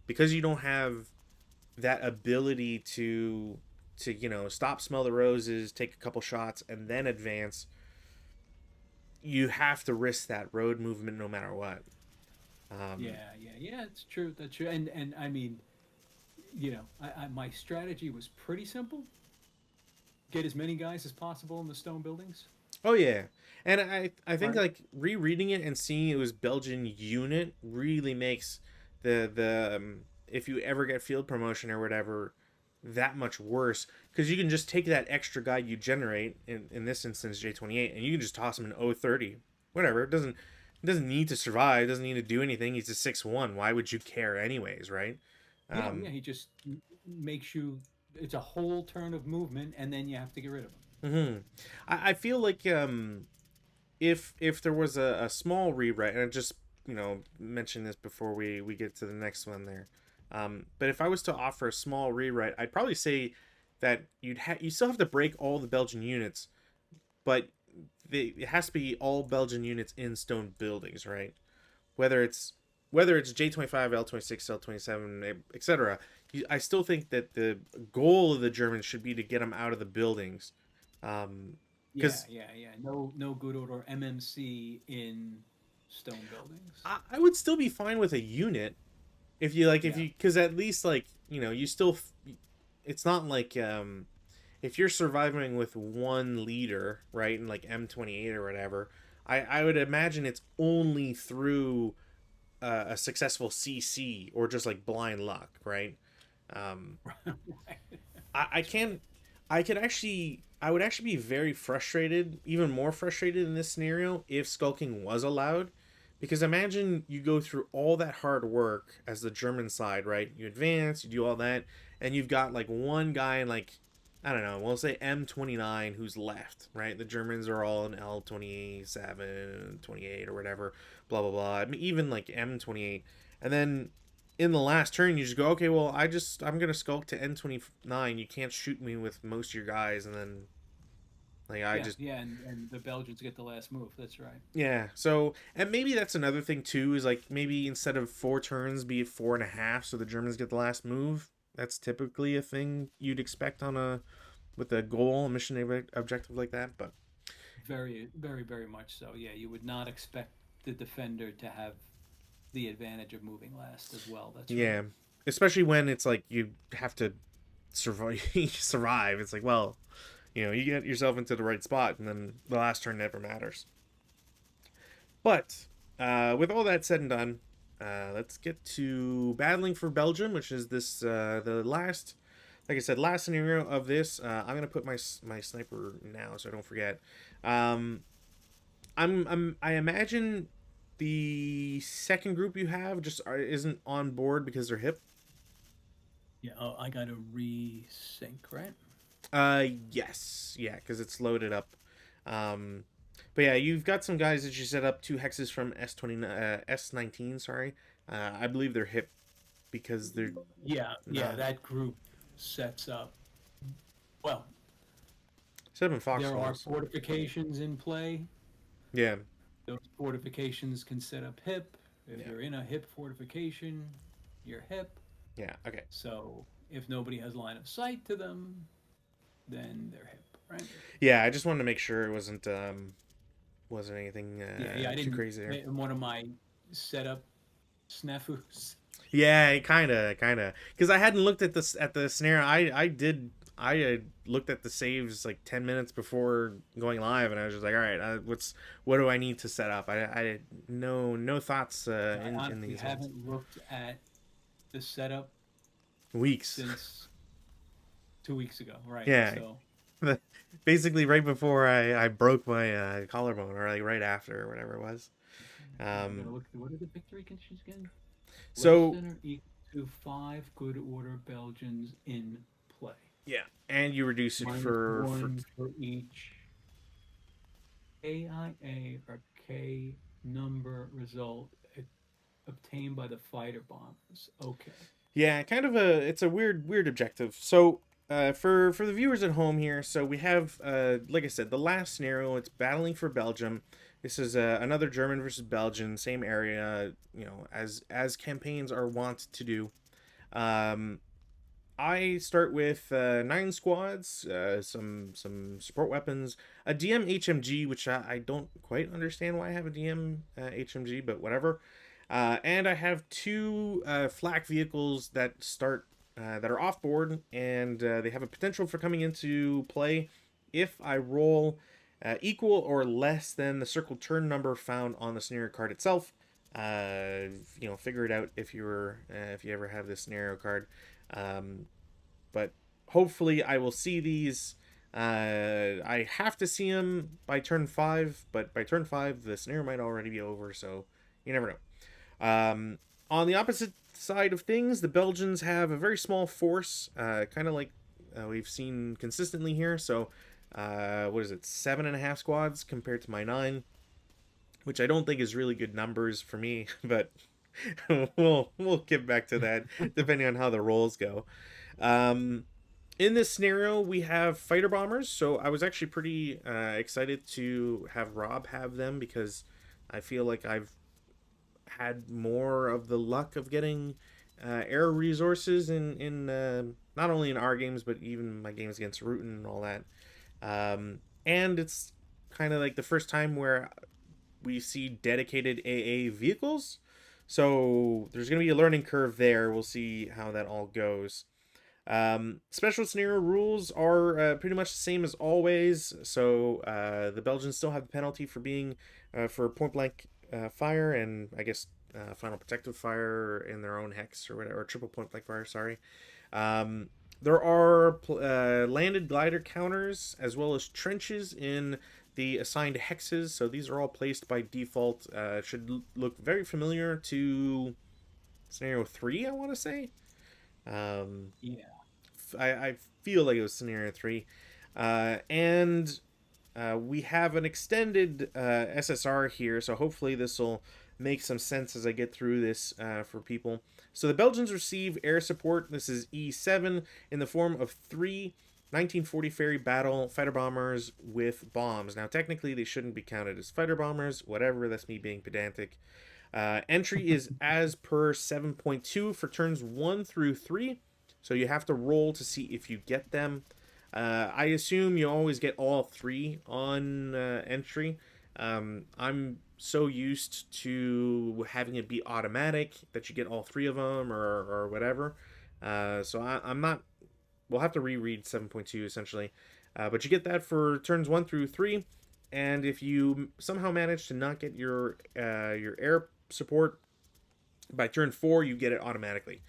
because you don't have that ability to stop, smell the roses, take a couple shots, and then advance. You have to risk that road movement no matter what. Um,
Yeah. Yeah. Yeah. It's true. That's true. And I mean, my strategy was pretty simple: get as many guys as possible in the stone buildings.
oh yeah, and I think
Right.
like rereading it and seeing it was Belgian unit really makes the if you ever get field promotion or whatever, that much worse, because you can just take that extra guy you generate, in this instance J28, and you can just toss him an 030, whatever. It doesn't need to survive, it doesn't need to do anything. He's a 6-1. Why would you care anyways, right?
Yeah, yeah.
um
He just makes you. It's a whole turn of movement, and then you have to get rid of him.
hmm I feel like, if there was a small rewrite, and I just, mention this before we get to the next one there, but if I was to offer a small rewrite, I'd probably say that you still have to break all the Belgian units, but it has to be all Belgian units in stone buildings, right? Whether it's J25, L26, L27, etc. I still think that the goal of the Germans should be to get them out of the buildings,
Yeah,
because
yeah, yeah. No, no good order MMC in stone buildings.
I would still be fine with a unit, if you like, if
Yeah,
you, because at least, like, you still, it's not like, if you're surviving with one leader, right, and like M28 or whatever, I would imagine it's only through a successful CC or just like blind luck, right? um
right.
I can I could actually I would actually be very frustrated, even more frustrated in this scenario, if skulking was allowed. Because imagine you go through all that hard work as the German side, right? You advance, you do all that, and you've got like one guy in, like, I don't know, we'll say M29, who's left, right? The Germans are all in L27, 28, or whatever, blah blah blah. I mean, even like M28. And then in the last turn you just go, okay, well, I'm gonna skulk to N29. You can't shoot me with most of your guys. And then, like, I
Yeah,
just,
yeah, and the Belgians get the last move. That's right.
yeah. So, and maybe that's another thing too, is like, maybe instead of 4 turns, be it 4.5, so the Germans get the last move. That's typically a thing you'd expect on a with a goal, a mission objective like that. But
Very, very, very much so. Yeah, you would not expect the defender to have the advantage of moving last as well. That's right.
yeah, especially when it's like you have to survive. Survive. It's like, well, you get yourself into the right spot, and then the last turn never matters. But, with all that said and done, let's get to battling for Belgium, which is this, the last, like I said, last scenario of this. I'm gonna put my sniper now so I don't forget. Um, I imagine the second group you have just isn't on board because they're hip.
Yeah. Oh, I got to resync, right?
Yes, yeah, because it's loaded up. Um, but yeah, you've got some guys that you set up 2 hexes from S19. Sorry, I believe they're hip because they're
Yeah, yeah.
uh,
That group sets up. Well,
set up in
there are
foxholes.
fortifications in play.
Yeah,
Those fortifications can set up hip. If
yeah,
you're in a hip fortification, you're hip.
yeah. Okay.
So if nobody has line of sight to them, then they're hip, right?
Yeah, I just wanted to make sure it wasn't anything
Yeah, yeah. I
too
didn't.
crazy there.
In one of my setup snafus.
Yeah, kind of, because I hadn't looked at this at the scenario. I had looked at the saves like 10 minutes before going live, and I was just like, all right, what do I need to set up? I had no thoughts
I
in
honestly
these ones.
haven't looked at the setup
Weeks.
since 2 weeks ago, right?
Yeah,
So
basically right before I broke my collarbone, or like right after, or whatever it was.
I'm gonna
Um,
look. What are the victory conditions again? Less
so
than or equal to 5 good order Belgians in play.
yeah, and you reduce it
Minus
for
one for each AIA or K number result obtained by the fighter bombers. Okay.
yeah, kind of it's a weird objective. So, for the viewers at home here, so we have, like I said, the last scenario. It's battling for Belgium. This is another German versus Belgian, same area. As campaigns are wont to do. Um, I start with 9 squads, some support weapons, a DM HMG, which I don't quite understand why I have a DM HMG, but whatever. And I have 2 flak vehicles that are off board, and they have a potential for coming into play if I roll equal or less than the circle turn number found on the scenario card itself. Figure it out if you ever have this scenario card. Um, but hopefully I will see these. I have to see them by turn 5, but by turn 5 the scenario might already be over, so you never know. On the opposite side of things, the Belgians have a very small force, kind of like we've seen consistently here. So, what is it, 7.5 squads compared to my 9, which I don't think is really good numbers for me, but we'll get back to that depending on how the rolls go. Um, in this scenario, we have fighter bombers, so I was actually pretty excited to have Rob have them because I feel like I've had more of the luck of getting air resources in not only in our games but even my games against Rutan and all that. And it's kind of like the first time where we see dedicated AA vehicles. So there's going to be a learning curve there. We'll see how that all goes. Special scenario rules are pretty much the same as always. So the Belgians still have the penalty for being for point blank fire, and I guess final protective fire in their own hex or whatever, or triple point blank fire. Sorry. Um, there are landed glider counters as well as trenches in the assigned hexes. So these are all placed by default. Should look very familiar to scenario 3, I want to say. Um,
Yeah.
I feel like it was scenario 3. And we have an extended SSR here, so hopefully this will make some sense as I get through this for people. So the Belgians receive air support. This is E7 in the form of 3 1940 Ferry Battle fighter bombers with bombs. Now, technically, they shouldn't be counted as fighter bombers. Whatever, that's me being pedantic. Entry is as per 7.2 for turns 1 through 3. So you have to roll to see if you get them. I assume you always get all 3 on entry. I'm so used to having it be automatic that you get all 3 of them or whatever. So I'm not. We'll have to reread 7.2 essentially. But you get that for turns 1 through 3. And if you somehow manage to not get your air support by turn 4, you get it automatically.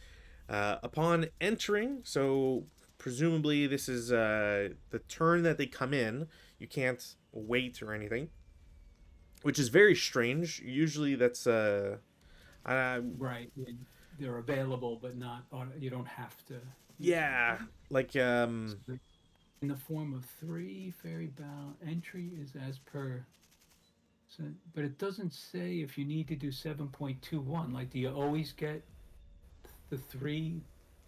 Upon entering, so presumably this is the turn that they come in. You can't wait or anything, which is very strange. Usually that's
Right. They're available, but not on. You don't have to use them.
yeah,
Okay.
like
So in the form of 3 fairy bound entry is as per. So, but it doesn't say if you need to do 7.21. Like, do you always get the 3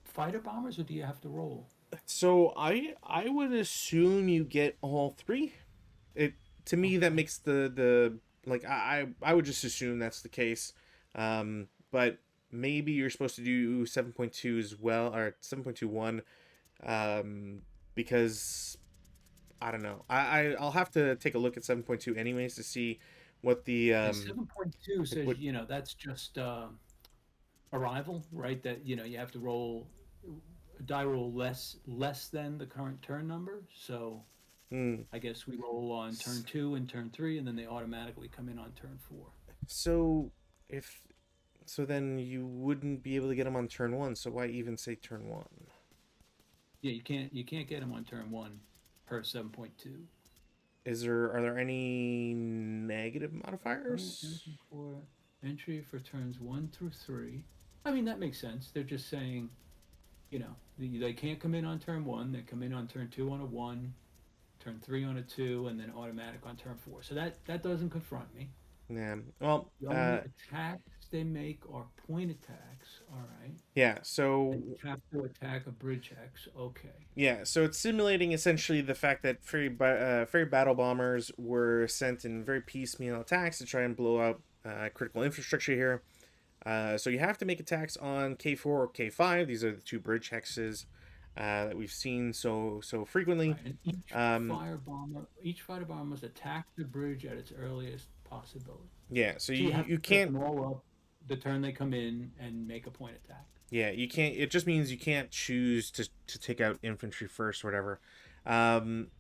fighter bombers, or do you have to roll?
so I would assume you get all 3. It to me that
Okay.
makes the like I would just assume that's the case. But maybe you're supposed to do 7.2 as well, or 7.21, um, because I don't know. I'll have to take a look at 7.2 anyways to see what the
Yeah, 7.2
like
says,
what.
that's just arrival, right? That, you have to roll a die roll less than the current turn number. So
Hmm.
I guess we roll on turn 2 and turn 3, and then they automatically come in on turn 4.
So if so, then you wouldn't be able to get them on turn 1. So why even say turn 1?
Yeah, you can't get them on turn 1 per 7.2.
Are there any negative
Oh,
modifiers?
entry for turns 1 through 3. I mean, that makes sense. They're just saying, they can't come in on turn 1. They come in on turn 2 on a 1, turn 3 on a 2, and then automatic on turn 4. So that doesn't confront me.
Yeah. Well,
The only attacks they make are point attacks. All right.
yeah.
And
So
you have to attack a bridge hex. Okay.
yeah. So it's simulating essentially the fact that ferry battle bombers were sent in very piecemeal attacks to try and blow out critical infrastructure here. So you have to make attacks on K4 or K5. These are the 2 bridge hexes that we've seen so frequently.
Right. And
Um,
each fighter bomber must attack the bridge at its earliest possibility.
yeah. So
So you have
you
to set
can't.
them all up the turn they come in and make a point attack.
Yeah, you can't. It just means you can't choose to take out infantry first or whatever.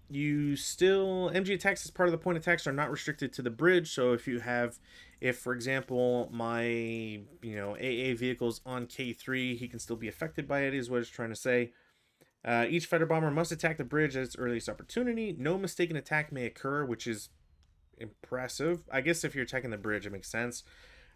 You still MG attacks as part of the point attacks are not restricted to the bridge. So if for example my AA vehicle's on K3, he can still be affected by it. Is what it's trying to say. Each fighter bomber must attack the bridge at its earliest opportunity. No mistaken attack may occur, which is impressive. I guess if you're attacking the bridge, it makes sense.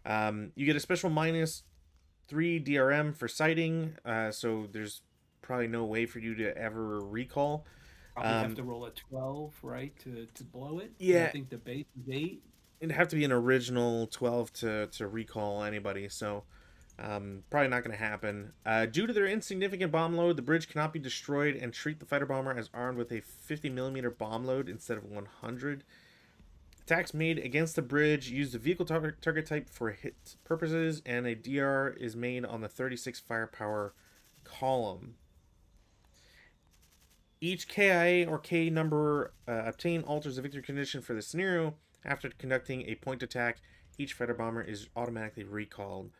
You get a special -3 DRM for sighting, so there's probably no way for you to ever recall.
Probably have to roll a 12, right, to blow it. And I
Yeah,
think the base is 8.
it'd have to be an original 12 to recall anybody, so probably not going to happen. Due to their insignificant bomb load, the bridge cannot be destroyed, and treat the fighter bomber as armed with a 50 millimeter bomb load instead of 100. Attacks made against the bridge use the vehicle target type for hit purposes, and a DR is made on the 36 firepower column. Each KIA or K number obtained alters the victory condition for the scenario. After conducting a point attack, each fighter bomber is automatically recalled.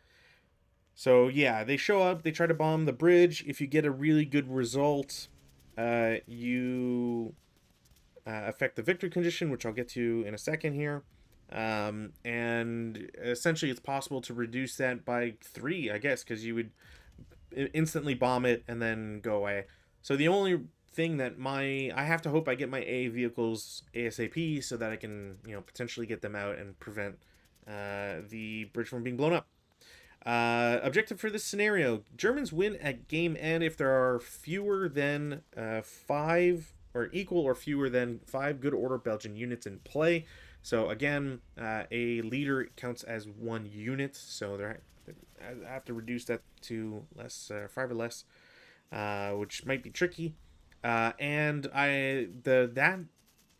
So yeah, they show up, they try to bomb the bridge. If you get a really good result, you affect the victory condition, which I'll get to in a second here. And essentially, it's possible to reduce that by 3, I guess, because you would instantly bomb it and then go away. So the only thing that I have to hope I get my A vehicles ASAP so that I can potentially get them out and prevent the bridge from being blown up. Objective for this scenario: Germans win at game end if there are fewer than 5 or equal or fewer than 5 good order Belgian units in play. So again, a leader counts as 1 unit, so I have to reduce that to 5 or less, which might be tricky. And that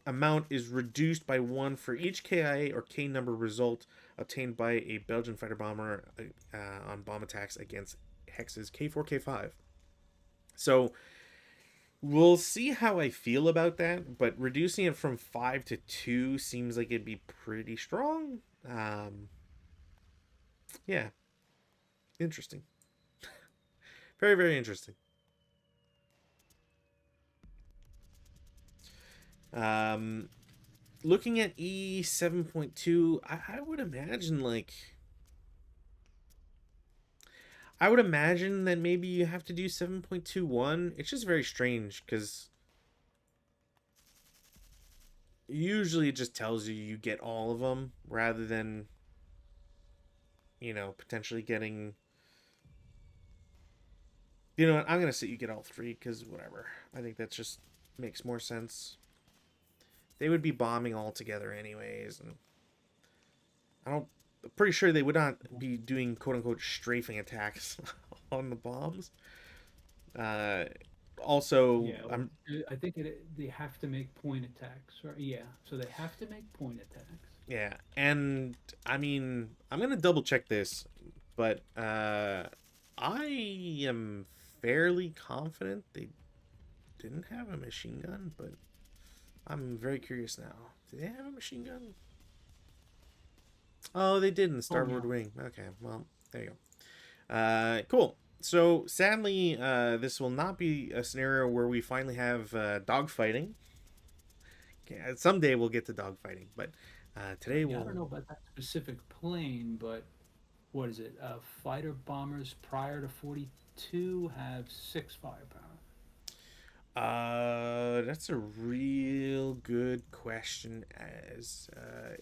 amount is reduced by 1 for each KIA or K number result obtained by a Belgian fighter bomber on bomb attacks against hexes K4, K5. So we'll see how I feel about that, but reducing it from 5 to 2 seems like it'd be pretty strong. Yeah. Interesting. Very, very interesting. Looking at E7.2, I would imagine that maybe you have to do 7.21. It's just very strange because usually it just tells you get all of them rather than potentially getting. You know what? I'm gonna say you get all 3 because whatever. I think that just makes more sense. They would be bombing all together anyways, and I'm pretty sure they would not be doing quote-unquote strafing attacks on the bombs. Also,
Yeah, I think they have to make point attacks, right? Yeah, so they have to make point attacks.
yeah, and I mean, I'm gonna double check this, but I am fairly confident they didn't have a machine gun, but I'm very curious now. Do they have a machine gun? Oh, they did in the starboard wing. Okay, well, there you go. Cool. So, sadly, this will not be a scenario where we finally have dogfighting. Okay, someday we'll get to dogfighting, but today we'll.
I don't know about that specific plane, but what is it? Fighter bombers prior to 42 have 6 firepower.
That's a real good question. As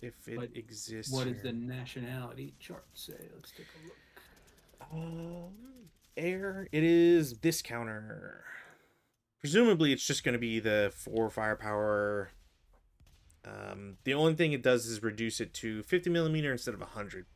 if it exists.
What does the nationality chart say? Let's take a
look. Air. It is this counter. Presumably, it's just going to be the 4 firepower. The only thing it does is reduce it to 50 millimeter instead of 100.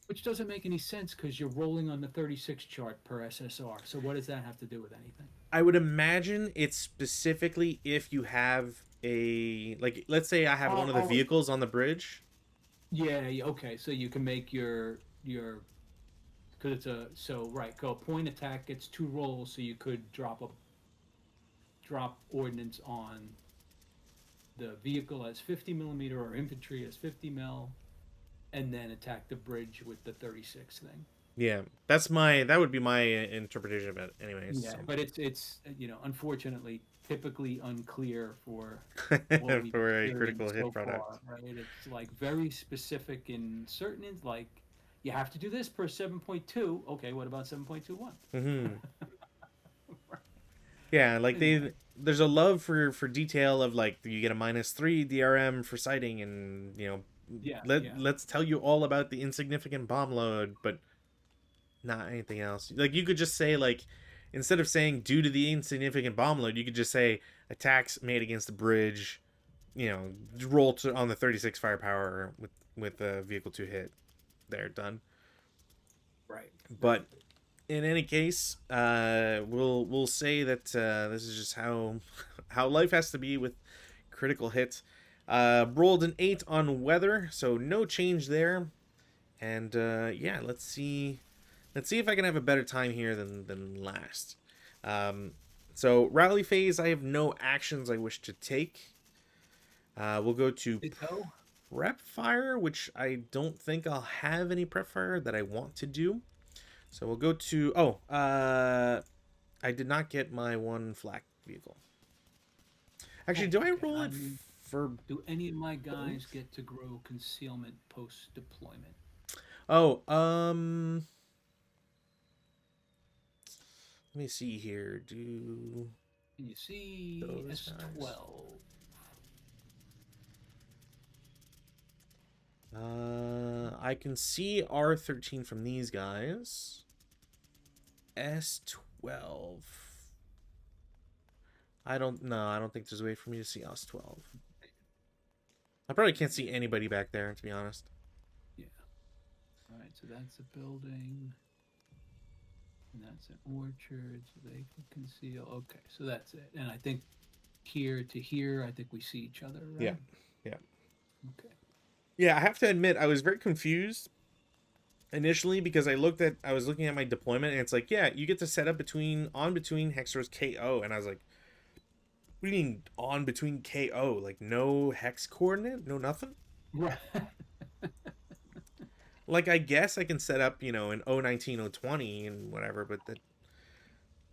Which doesn't make any sense because you're rolling on the 36 chart per SSR. So what does that have to do with anything?
I would imagine it's specifically if you have let's say I have one of the vehicles on the bridge.
Yeah, okay. So you can make your because it's go point attack gets 2 rolls, so you could drop ordnance on the vehicle as 50 millimeter or infantry as 50 mil, and then attack the bridge with the 36 thing.
Yeah, that would be my interpretation of it anyways.
Yeah, so. But it's unfortunately typically unclear for
for a critical hit product.
Right? It's like very specific in certain you have to do this per 7.2. Okay, what about 7.21?
Mm-hmm. Yeah, like
Anyway,
there's a love for detail of like you get a -3 DRM for sighting, and
yeah, yeah,
let's tell you all about the insignificant bomb load, but not anything else. Like you could just say like instead of saying due to the insignificant bomb load, you could just say attacks made against the bridge, roll to on the 36 firepower with a vehicle to hit. They're done.
right, right.
But in any case, we'll say that this is just how life has to be with critical hit. Rolled an 8 on weather, so no change there. And yeah, let's see if I can have a better time here than last. Um, so rally phase, I have no actions I wish to take. We'll go to
Ditto.
prep fire, which I don't think I'll have any prep fire that I want to do. So we'll go to I did not get my one flak vehicle. Actually,
Oh,
do I
okay.
roll
I
it
mean,
for
do any of my guys
both?
get to grow concealment post deployment?
Oh, let me see here. Do
Can you see
those guys?
S12?
I can see R13 from these guys. S12. I don't know. I don't think there's a way for me to see S12. I probably can't see anybody back there, to be honest.
Yeah. All right. So that's a building, and that's an orchard, so they can conceal. Okay. So that's it. And I think here to here, I think we see each other,
Yeah.
right?
Yeah.
Okay.
Yeah, I have to admit I was very confused initially because I was looking at my deployment and it's like, yeah, you get to set up between Hexor's KO, and I was like, what do you mean on between KO? Like no hex coordinate, no nothing?
Right.
Like I guess I can set up, an 019, 020 and whatever, but that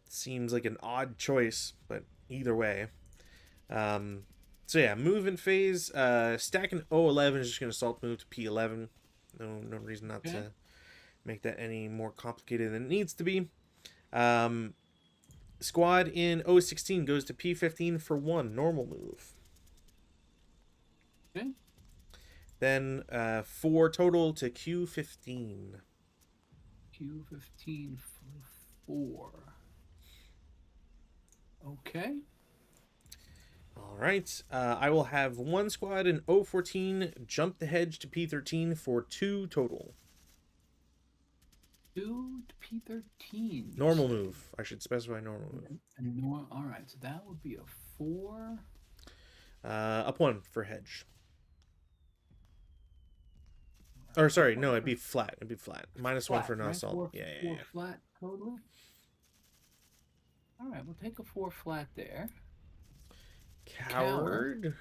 seems like an odd choice, but either way. Um so yeah, movement phase, stacking 011 is just gonna salt move to P11. No reason not
Okay.
to make that any more complicated than it needs to be. Um, squad in 016 goes to P15 for one normal move.
Okay.
Then 4 total to Q15.
Q15 for 4. Okay.
All right. I will have one squad in 014 jump the hedge to P13 for 2 total.
2 to P13, you
Normal
say?
move. I should specify normal move.
All right, so that would be a 4.
Up 1 for hedge.
All
Or
right, up
sorry,
1
no, it'd
for
be flat. It'd be flat. -1
flat,
for no
right?
assault.
4,
Yeah, yeah,
4
yeah.
flat totally. All right, we'll take a 4 flat there. Coward.
Coward,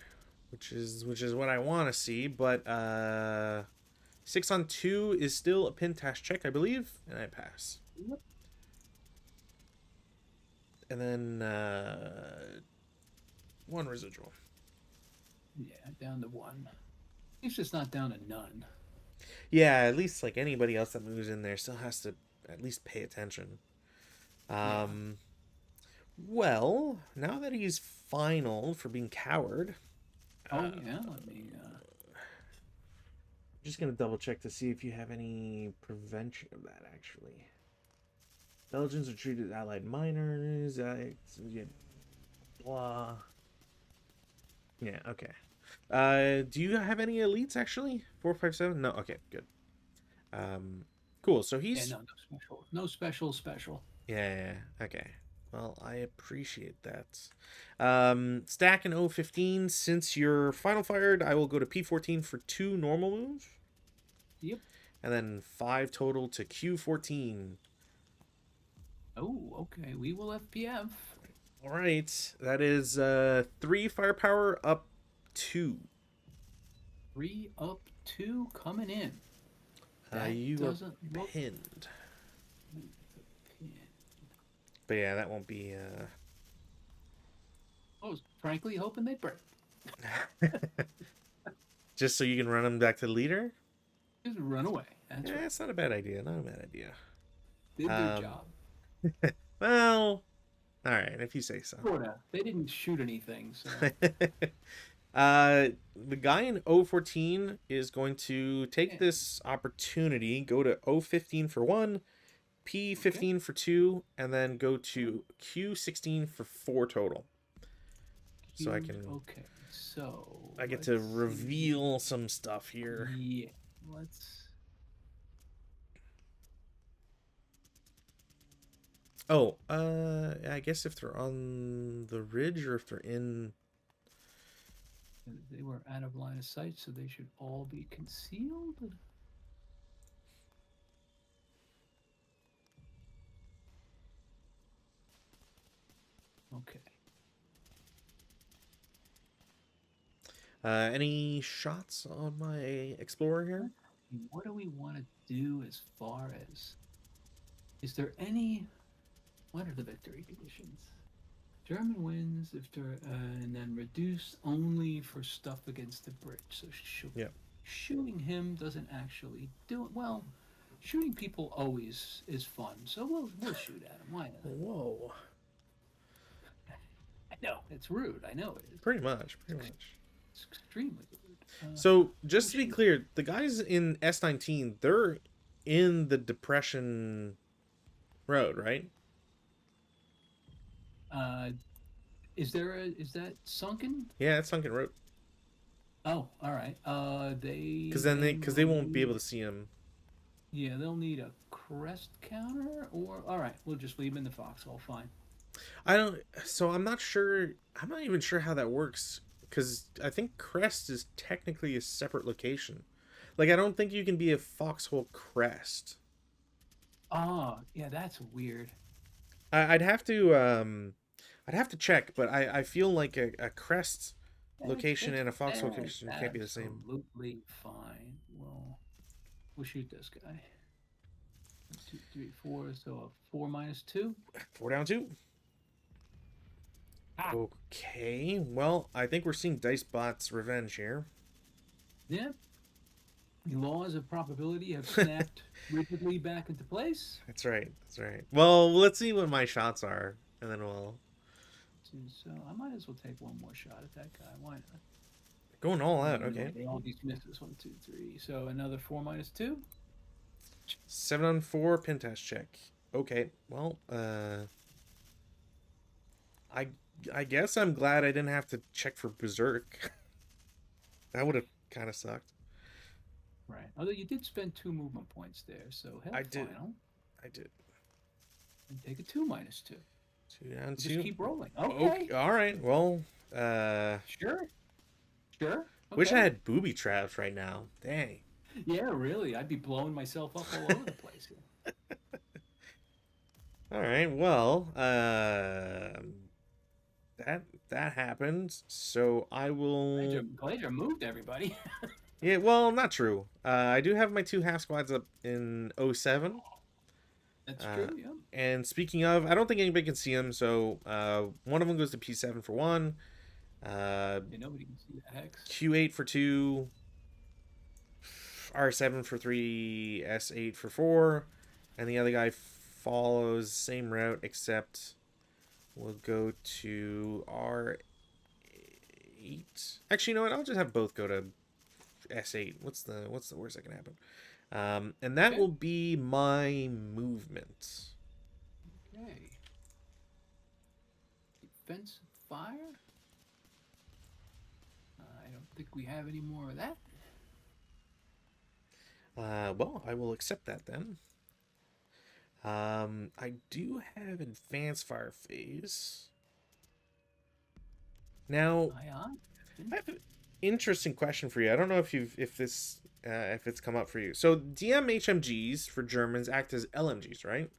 which is what I want to see, but 6 on 2 is still a pin task check, I believe, and I pass.
Yep.
And then 1 residual.
Yeah, down to 1. At least it's not down to none.
Yeah, at least like anybody else that moves in there still has to at least pay attention.
Yeah.
Um, well, now that he's final for being coward,
Oh,
uh,
yeah, let me,
just gonna double check to see if you have any prevention of that actually. Belgians are treated as allied minors. Blah. Yeah. Okay. Do you have any elites actually? 457. No. Okay. Good. Cool. So
yeah,
he's.
no, no special. No special, special.
Yeah. Okay. Well, I appreciate that. Stack in 015. Since you're final fired, I will go to P14 for 2 normal moves.
Yep.
And then 5 total to Q14.
Oh, okay. We will FPF.
All right, that is 3 firepower up 2.
3 up 2 coming in. That
You are
doesn't look.
pinned, but yeah, that won't be.
I was frankly hoping they'd break.
Just so you can run them back to the leader.
Just run away. That's
Yeah,
right.
it's not a bad idea. Not a bad idea.
Did their job.
Well, All right, if you say so.
Sorta. They didn't shoot anything, so
The guy in O14 is going to take
yeah.
this opportunity, go to O15 for one,
Okay.
P15 for two, and then go
Okay.
to Q16 for four total. So
Okay. So
I get to
let's see.
reveal some stuff here.
Yeah. Let's.
Oh, I guess if they're on the ridge or if they're in.
They were out of line of sight, so they should all be concealed. Okay.
Any shots on my explorer here?
What do we want to do as far as? Is there any? What are the victory conditions? German wins if they're and then reduce only for stuff against the bridge. So
Yeah.
shooting him doesn't actually do it. Well, shooting people always is fun, so we'll shoot at him. Why not?
Whoa.
I know it's rude. I know it is.
Pretty much. Pretty much.
It's extremely rude.
So
We'll
just to be
shoot.
clear, the guys in S19, they're in the Depression Road, right?
Uh, is that sunken?
Yeah, it's Sunken Road.
Oh, all right. They
Because they
will
won't be able
need.
to see him.
Yeah, they'll need a crest counter, or all right, we'll just leave them in the foxhole. Fine.
I don't. So I'm not sure. I'm not even sure how that works. Because I think Crest is technically a separate location. Like I don't think you can be a Foxhole Crest.
Oh, yeah, that's weird.
I'd have to. I'd have to check, but I feel like a Crest location and a Foxhole
That's
location can't be the same.
absolutely fine. We'll shoot this guy. 1, 2, 3, 4. So a 4 minus 2.
Four down two.
Ah,
Okay, well, I think we're seeing Dicebot's revenge here.
yeah. The laws of probability have snapped rigidly back into place.
That's right. That's right. Well, let's see what my shots are, and then we'll
So I might as well take one more shot at that guy. Why not?
going all out. Okay,
All these misses. 1, 2, 3. So another 4 minus 2.
7 on 4 pin test check. Okay, well, I I guess I'm glad I didn't have to check for Berserk. That would have kind of sucked.
Right. Although you did spend 2 movement points there, so
I
health
did.
final.
I did.
And take a 2 minus 2.
2 down
Just
two.
keep rolling.
Okay.
Okay.
All right. Well,
Sure. Sure.
wish I
Okay.
had booby traps right now. Dang.
Yeah, really. I'd be blowing myself up all over the place here.
All right. Well, that happened. So I will.
Glacier moved everybody.
Yeah. Well, not true. I do have my two half squads up in O7.
That's
Uh,
true, yeah.
and speaking of, I don't think anybody can see them. So one of them goes to P7 for one.
Yeah, nobody can see the hex.
Q8 for two. R7 for three. S8 for four. And the other guy follows same route except we'll go to R8. Actually, you know what? I'll just have both go to S8. What's the worst that can happen? And that
Okay.
will be my movement.
Okay. Defensive fire? I don't think we have any more of that.
Well, I will accept that then. I do have advanced fire phase. Now,
Aye, aye.
I have an interesting question for you. I don't know if it's come up for you. So DM HMGs for Germans act as LMGs, right?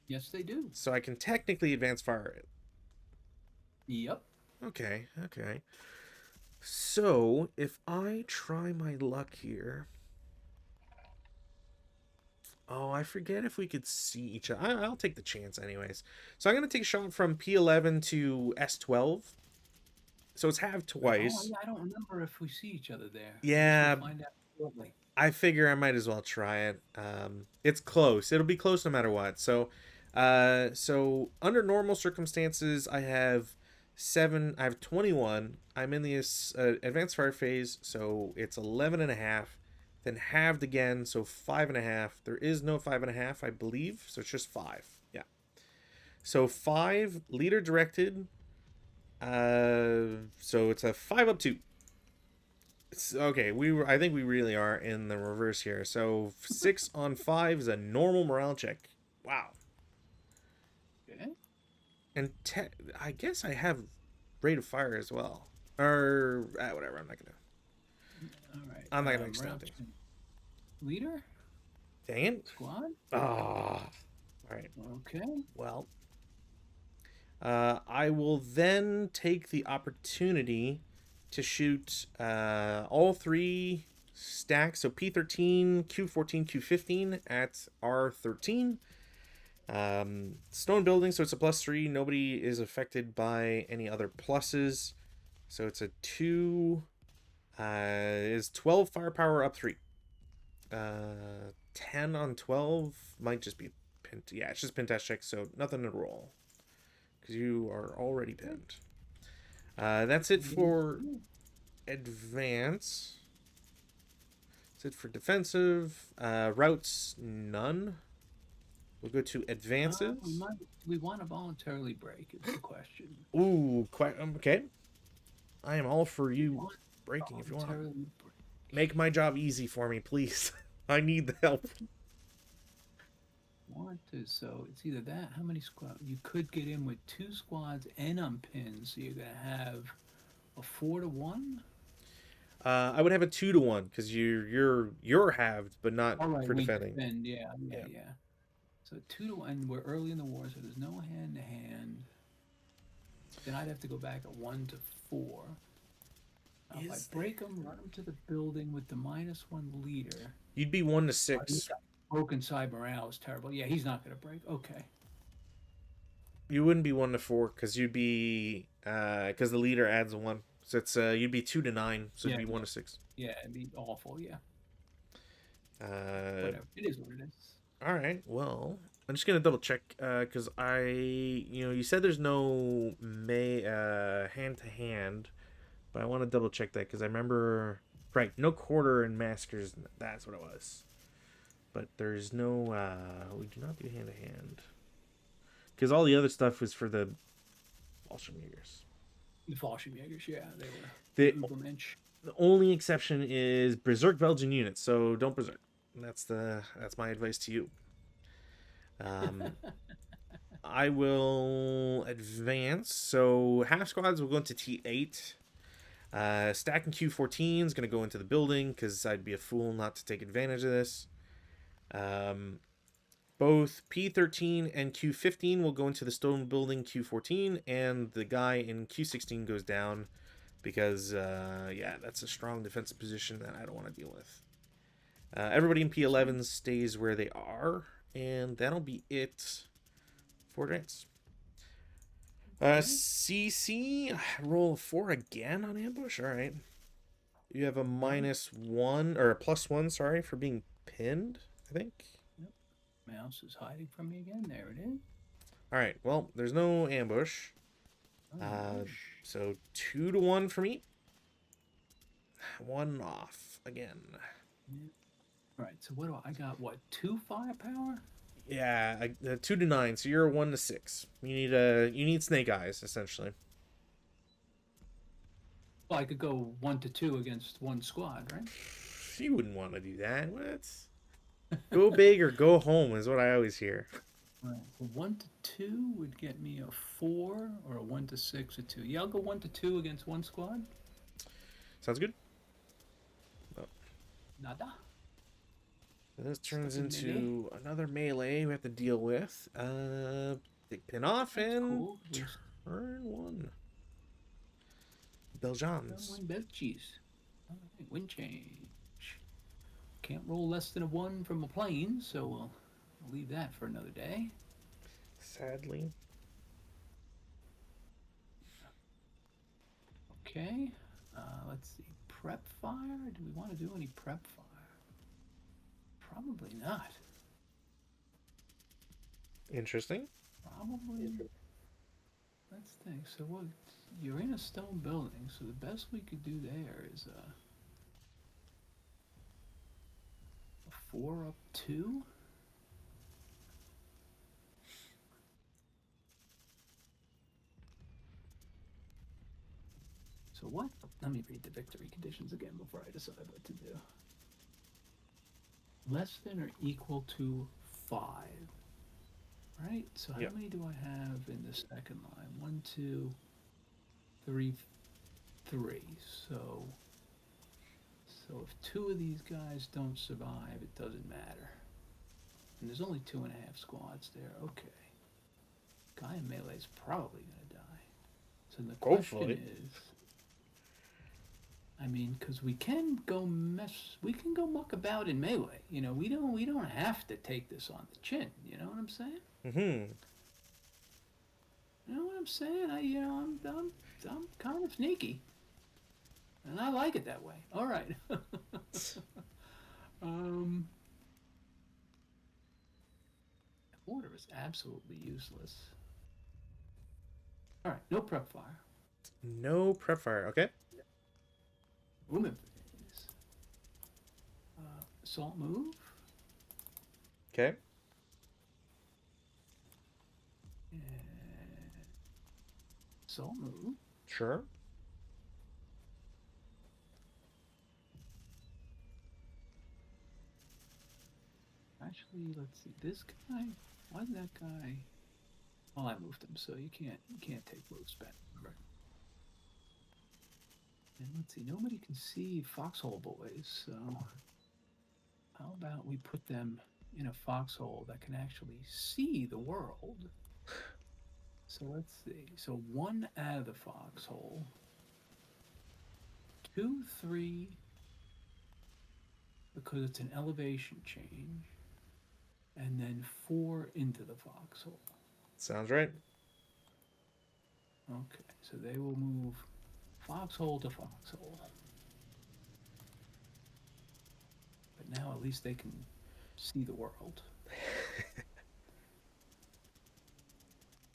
Yes, they do.
So I can technically advance fire it.
Yep.
Okay, okay. So if I try my luck here. Oh, I forget if we could see each other. I'll take the chance anyways. So I'm going to take a shot from P11 to S12. So it's halved
Oh,
twice.
yeah, I don't remember if we see each other there. I guess
Yeah,
we'll find out shortly.
I figure I might as well try it. It's close. It'll be close no matter what. So So under normal circumstances, I have 7. I have 21. I'm in the advanced fire phase, so it's 11 and a half. Then halved again, so 5.5. There is no 5.5, I believe, so it's just 5. Yeah. So 5 leader directed. So it's a 5 up 2. It's, okay, I think we really are in the reverse here. So 6 on 5 is a normal morale check. Wow.
Okay.
And I guess I have rate of fire as well. Or whatever.
All right.
I'm not gonna extend things.
Leader?
Dang it.
Squad?
Ah. All right.
Okay.
Well, I will then take the opportunity to shoot all 3 stacks. So P13, Q14, Q15 at R13. Stone building, so it's a +3. Nobody is affected by any other pluses. So it's a 2. Is 12 firepower up 3. 10 on 12 might just be pinned. Yeah, it's just pin test check, so nothing to roll because you are already pinned. That's it for advance. That's it for defensive. Routes, none. We'll go to advances.
We want to voluntarily break, is the question.
Ooh, quite okay. I am all for you breaking if you want. Make my job easy for me, please. I need the help.
So it's either that. How many squads? You could get in with 2 squads and unpinned, so you're gonna have a 4-to-1.
I would have a 2-to-1 because you're halved, but not for defending.
Yeah. So 2-to-1. We're early in the war, so there's no hand to hand. Then I'd have to go back at 1-to-4. If I break them, run them to the building with the -1 leader.
You'd be 1-to-6.
Broken side morale is terrible. Yeah, he's not going to break. Okay.
You wouldn't be 1-to-4 because you'd be because the leader adds 1. So it's you'd be 2-to-9. So it'd be 1-to-6.
Yeah, it'd be awful. Yeah.
Whatever.
It is what it is.
All right. Well, I'm just gonna double check because you said there's no hand to hand, but I want to double check that because I remember no quarter and maskers. That's what it was. But there's no we do not do hand to hand because all the other stuff was for the Fallschirmjägers.
The Fallschirmjägers, yeah, they were Ubermensch.
The only exception is Berserk Belgian units, so don't Berserk. That's my advice to you. I will advance. So half squads will go into T8. Stacking Q14 is going to go into the building because I'd be a fool not to take advantage of this. Both P13 and Q15 will go into the stone building Q14, and the guy in Q16 goes down because, that's a strong defensive position that I don't want to deal with. Everybody in P11 stays where they are, and that'll be it for advance. CC, roll 4 again on ambush. All right. You have a -1 or a +1, sorry, for being pinned, I think.
Yep. Mouse is hiding from me again. There it is.
All right. Well, there's no ambush. So 2-to-1 for me. 1 off again.
Yeah. All right. So what do I got? What, 2 firepower?
Yeah, 2-to-9. So you're a 1-to-6. You need snake eyes essentially.
Well, I could go 1-to-2 against 1 squad, right?
You wouldn't want to do that. What? Go big or go home is what I always hear.
Right. So 1-to-2 would get me a 4, or a 1-to-6 or 2. Yeah, I'll go 1-to-2 against 1 squad.
Sounds good.
Oh. Nada.
This turns into another melee we have to deal with. Take pin off. That's and cool. Turn 1. Belgians.
Turn 1 Belgies. All right, wind change. Can't roll less than a 1 from a plane, so we'll leave that for another day.
Sadly.
Okay. Let's see. Prep fire? Do we want to do any prep fire? Probably not.
Interesting.
Probably. Let's think. So what? You're in a stone building, so the best we could do there is a 4 up 2. So what? Let me read the victory conditions again before I decide what to do. Less than or equal to 5. Right? So how
Yep.
many do I have in the second line? 1, 2, 3, 3. So if 2 of these guys don't survive, it doesn't matter. And there's only 2.5 squads there. Okay. Guy in melee is probably gonna die. So the question
Hopefully.
is, I mean, because we can go muck about in melee. We don't have to take this on the chin. You know what I'm saying?
Mm-hmm.
You know what I'm saying? I'm kind of sneaky, and I like it that way. All right. um, Order is absolutely useless. All right, no prep fire.
No prep fire. Okay.
Movement phase. Assault move.
Okay.
And assault move.
Sure.
Actually, let's see. This guy. Why did that guy? Well, I moved him, so you can't take moves back. Right. And let's see. Nobody can see foxhole boys, so how about we put them in a foxhole that can actually see the world? So let's see. So 1 out of the foxhole. 2, 3, because it's an elevation change, and then 4 into the foxhole.
Sounds right.
Okay, so they will move foxhole to foxhole. But now at least they can see the world.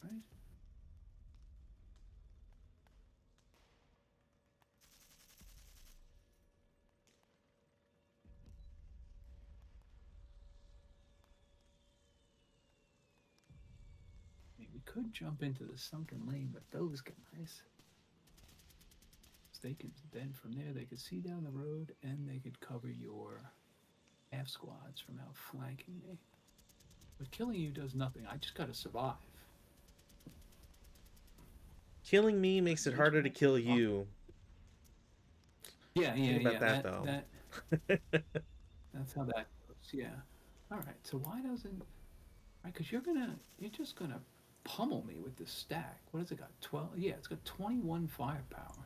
Right? I mean, we could jump into the sunken lane with those guys. They could then from there they could see down the road and they could cover your half squads from outflanking me. But killing you does nothing. I just gotta survive.
Killing me makes it harder to kill you.
Yeah,
Think about that,
That
though.
that's how that goes. Yeah. All right. So why doesn't? Right, because you're just gonna pummel me with this stack. What has it got? 12. Yeah, it's got 21 firepower.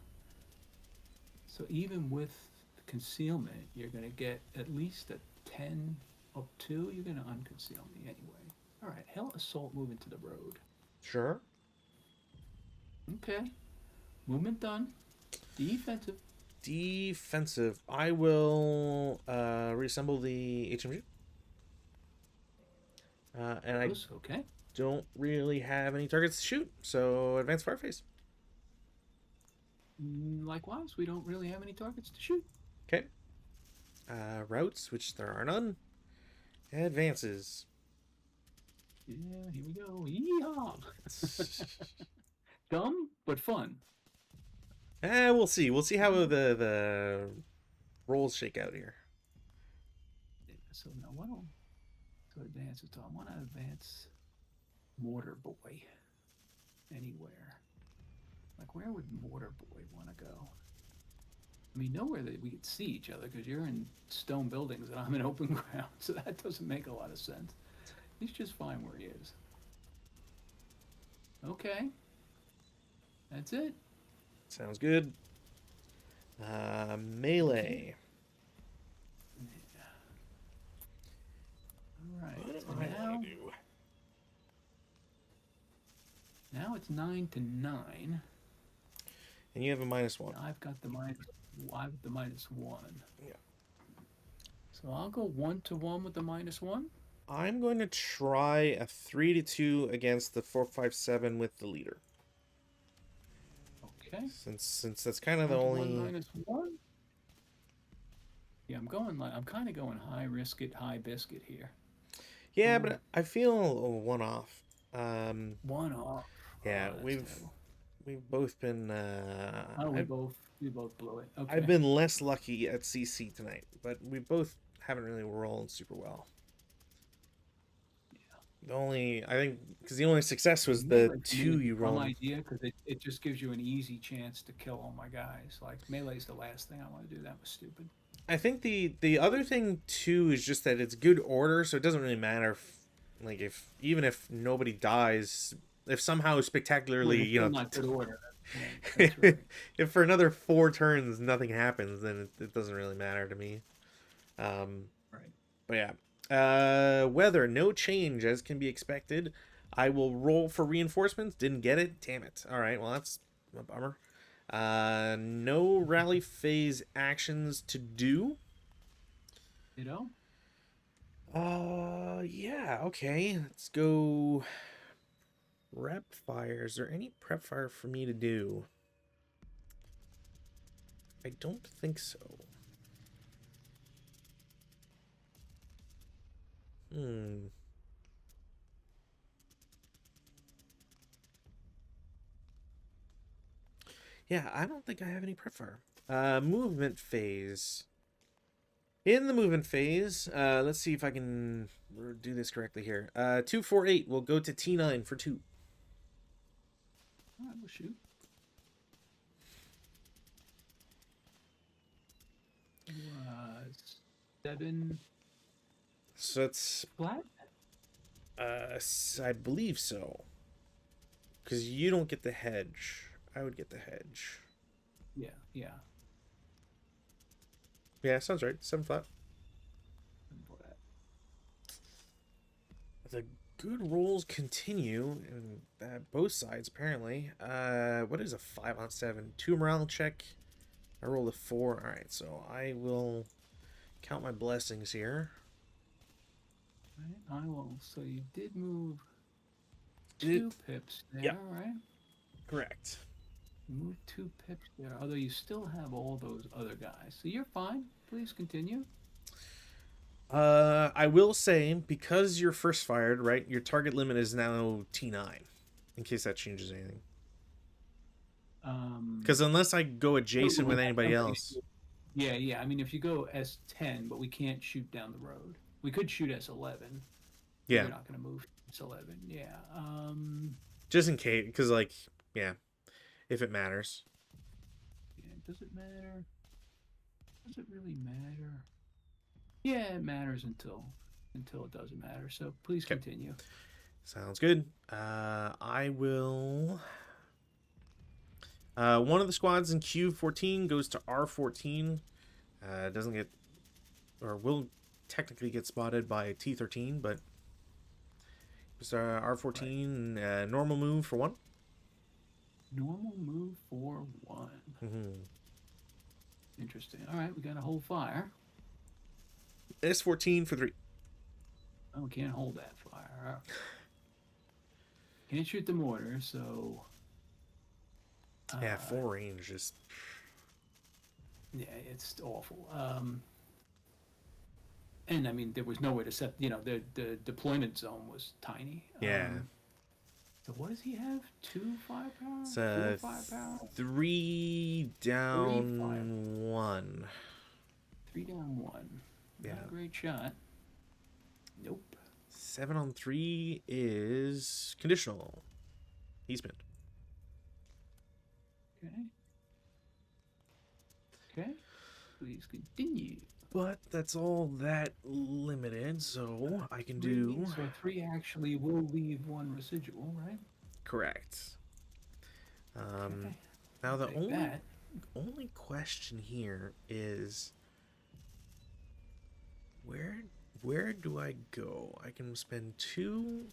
So even with concealment, you're gonna get at least a 10 up 2. You're gonna unconceal me anyway. All right. Hell, assault move into the road.
Sure.
Okay. Movement done. Defensive.
Defensive. I will reassemble the HMG. And I
Okay.
don't really have any targets to shoot, so advanced fire phase.
Likewise, we don't really have any targets to shoot.
Okay. Routes, which there are none. Advances.
Yeah, here we go. Yeehaw! Dumb, but fun.
We'll see. We'll see how the rolls shake out here.
Yeah, so now what? So advance is I want to advance Mortar Boy anywhere. Like where would Mortar Boy want to go? I mean, nowhere that we could see each other because you're in stone buildings and I'm in open ground, so that doesn't make a lot of sense. He's just fine where he is. Okay. That's it.
Sounds good. Melee.
Yeah. All right.
What
So
do I want to do?
now it's 9 to 9.
And you have a -1.
I've got the -1.
Yeah.
So I'll go 1 to 1 with the -1.
I'm going to try a 3-2 against the 457 with the leader.
Okay.
Since that's kind of the
Down to
only.
1-1. Yeah, I'm kind of going high risk it, high biscuit here.
Yeah,
Ooh.
but I feel a one off.
One off. Oh,
Yeah,
that's terrible.
we've both been.
Oh, we both blew it.
I've
Okay.
been less lucky at CC tonight, but we both haven't really rolled super well. The only I think because the only success was the
Melee to me
2
is a
you
dumb
rolled.
idea because it just gives you an easy chance to kill all my guys. Like melee's the last thing I want to do. That was stupid.
I think the other thing too is just that it's good order, so it doesn't really matter if even if nobody dies, if somehow
Well,
spectacularly
it's still not good order. Right. That's right.
if for another 4 turns nothing happens, then it doesn't really matter to me. Um,
Right.
but yeah, weather no change as can be expected. I will roll for reinforcements. Didn't get it. Damn it. All right. Well, that's a bummer. No rally phase actions to do.
You know.
Yeah, okay. Let's go prep fire. Is there any prep fire for me to do? I don't think so. Hmm. Yeah, I don't think I have any prep fire. Movement phase. In the movement phase, let's see if I can do this correctly here. 248 will go to T9 for 2.
All right, we'll shoot. Was 7
So it's,
flat?
I believe so. Because you don't get the hedge. I would get the hedge.
Yeah, yeah.
Yeah, sounds right. 7 flat.
Flat.
The good rolls continue in both sides, apparently. What is a 5 on 7? 2 morale check. I rolled a 4. Alright, so I will count my blessings here.
Right, I will. So you did move 2 pips there,
Yep.
right?
Correct.
Move 2 pips there, although you still have all those other guys. So you're fine. Please continue.
I will say, because you're first fired, right, your target limit is now T9, in case that changes anything. Because unless I go adjacent with anybody else.
Yeah, yeah. I mean, if you go S10, but we can't shoot down the road. We could shoot S11.
Yeah.
We're not going to move S11. Yeah.
Just in case, because, like, yeah, if it matters.
Yeah, does it matter? Does it really matter? Yeah, it matters until it doesn't matter. So please continue.
Sounds good. I will. One of the squads in Q14 goes to R14. Doesn't get, or will technically get spotted by T13, but it's R14. Right. Normal move for 1.
Normal move for 1.
Mm-hmm.
Interesting. All right, we got to hold fire.
S14 for 3.
Oh, we can't hold that fire. Can't shoot the mortar, so.
Yeah, 4 range is.
Yeah, it's awful. And I mean, there was nowhere to set. The deployment zone was tiny.
Yeah.
So what does he have? 2 firepower?
It's
4 firepower?
3 down 1.
3 down 1.
Yeah.
Not a great shot. Nope.
7 on 3 is conditional. He's been.
Okay. Okay. Please continue.
But that's all that limited, so I can do.
So 3 actually will leave 1 residual, right?
Correct.
Okay.
Now the only question here is where do I go? I can spend 2.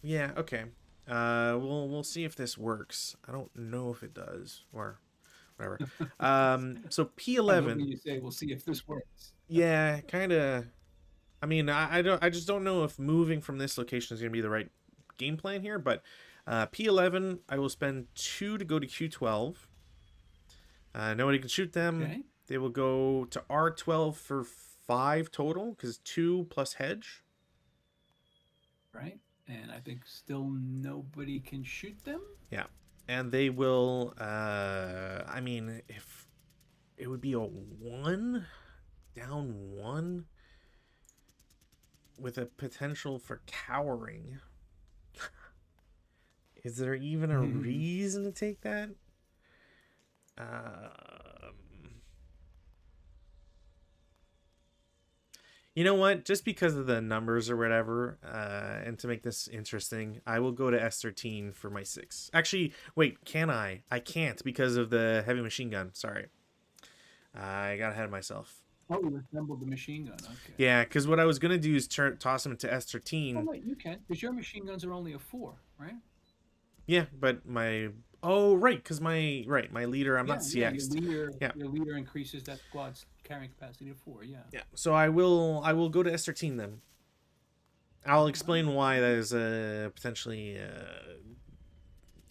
Yeah, okay. We'll see if this works. I don't know if it does, or whatever. So
I love when
P11,
you say, "We'll see if this works."
yeah, kind of. I mean, I just don't know if moving from this location is going to be the right game plan here. But P11, I will spend 2 to go to Q12. Nobody can shoot them.
Okay,
They will go to R12 for 5 total because 2 plus hedge.
right. And I think still nobody can shoot them.
Yeah, and they will. I mean, if it would be a 1 down 1 with a potential for cowering. Is there even a reason to take that? Um, you know what? Just because of the numbers or whatever, and to make this interesting, I will go to S13 for my 6. Actually, wait, can I? I can't because of the heavy machine gun. Sorry. I got ahead of myself.
Oh, you assembled the machine gun. Okay.
Yeah, because what I was going to do is toss them to
Oh
S13.
wait, you can because your machine guns are only a 4, right?
Yeah, but my... Oh, right, because my leader, I'm not
Yeah.
CX'd. Yeah.
Your leader increases that squad's carrying capacity to 4. Yeah.
Yeah, so I will go to S13 then. I'll
All
explain
right.
why that is potentially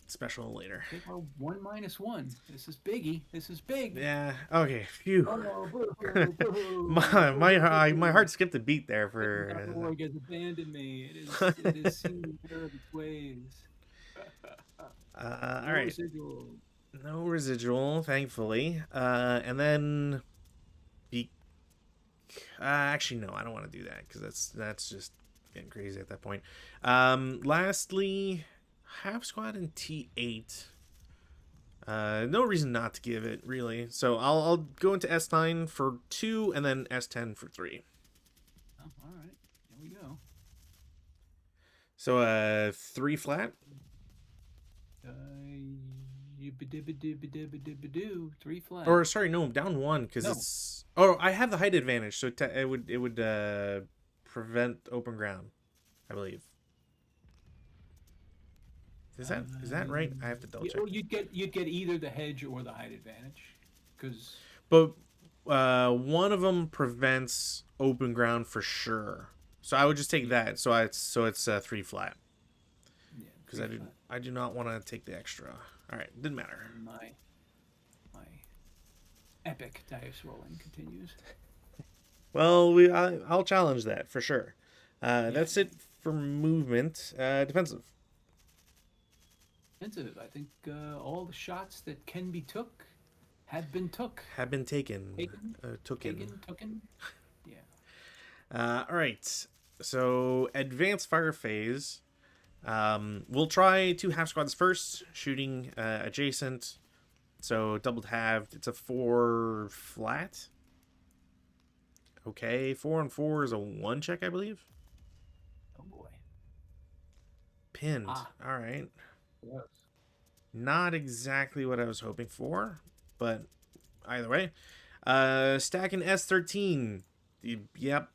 special later.
Take our 1-1. This is biggie. This is big.
Yeah. Okay. Phew.
Oh, boo, boo,
My
boo.
heart skipped a beat there for.
Org has abandoned me. It is seen the error of its ways.
All
No
right.
residual.
No residual, thankfully. And then be. Actually, no, I don't want to do that because that's just getting crazy at that point. Lastly, half squad in T8. No reason not to give it really. So I'll go into S9 for 2 and then S10 for 3.
Oh, all right. Here we go.
So 3 flat.
You 3 flat.
Or sorry, no, I'm down 1 because
No.
it's. Oh, I have the height advantage, so it would prevent open ground, I believe. Is that right? I have to double check.
Well, you'd get either the hedge or the height advantage, because
But one of them prevents open ground for sure. So I would just take that. So it's 3 flat
yeah,
because I do not want to take the extra. All right, didn't matter.
my epic dice rolling continues.
Well, I'll challenge that for sure. That's it for movement. Defensive.
Defensive. I think all the shots that can be took have been took.
Have been taken.
Taken. Taken. Yeah.
All right. So advanced fire phase. We'll try 2 half squads first, shooting adjacent. So doubled halved. It's a 4 flat. Okay, 4 and 4 is a 1 check, I believe.
Oh boy.
Pinned. All right.
Yes.
Not exactly what I was hoping for, but either way. Stacking S13. Yep.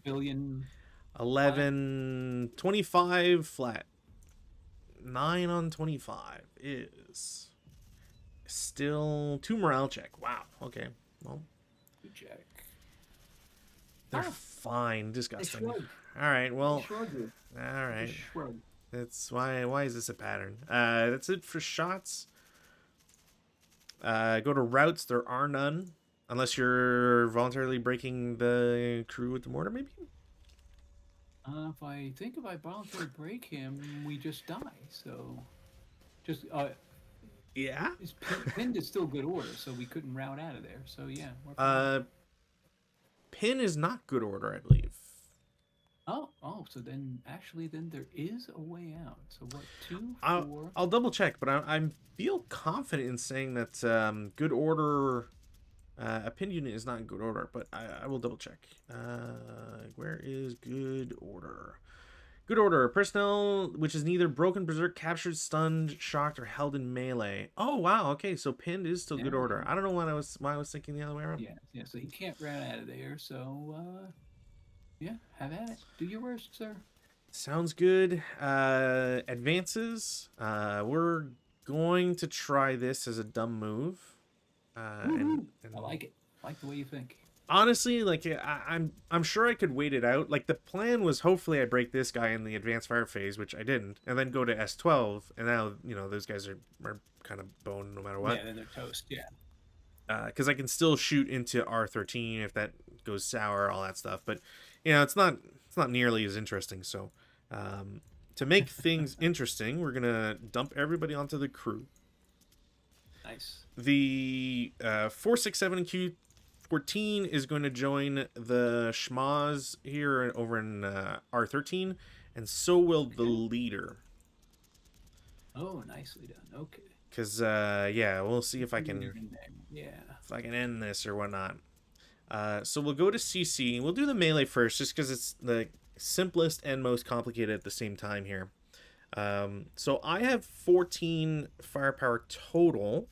Billion.
11, 25 flat. 9 on 25 is still 2 morale check. Wow. Okay. Well,
Good check.
they're fine. Disgusting.
They shrug.
All right. Well.
They shrug you.
All right.
They shrug.
That's why is this a pattern? That's it for shots. Go to routes. There are none. Unless you're voluntarily breaking the crew with the mortar, maybe?
If I voluntarily break him, we just die. So, just
Yeah.
his pinned is still good order, so we couldn't route out of there. So yeah. We're fine.
Pin is not good order, I believe.
So then there is a way out. So what? 2, 4.
I'll double check, but I feel confident in saying that good order. A pin unit is not in good order, but I will double check. Where is good order? Good order. Personnel which is neither broken, berserk, captured, stunned, shocked, or held in melee. Oh wow. Okay, so pinned is still good order. I don't know why I was thinking the other way around.
Yeah. So he can't route out of there. So yeah, have at it. Do your worst, sir.
Sounds good. Advances. We're going to try this as a dumb move.
Woohoo! I
And
like it. I like the way you think.
honestly, like I'm sure I could wait it out. Like the plan was hopefully I break this guy in the advanced fire phase, which I didn't, and then go to S12, and now those guys are kind of boned no matter what.
Yeah, then they're toast. Yeah.
Because I can still shoot into R13 if that goes sour, all that stuff. But it's not nearly as interesting. So to make things interesting, we're gonna dump everybody onto the crew.
Nice.
The 467 and Q14 is going to join the schmaz here over in R13, and so will the leader.
Oh, nicely done. Okay.
Because yeah, we'll see if I can end this or whatnot. So we'll go to CC. We'll do the melee first, just because it's the simplest and most complicated at the same time here. So I have 14 firepower total,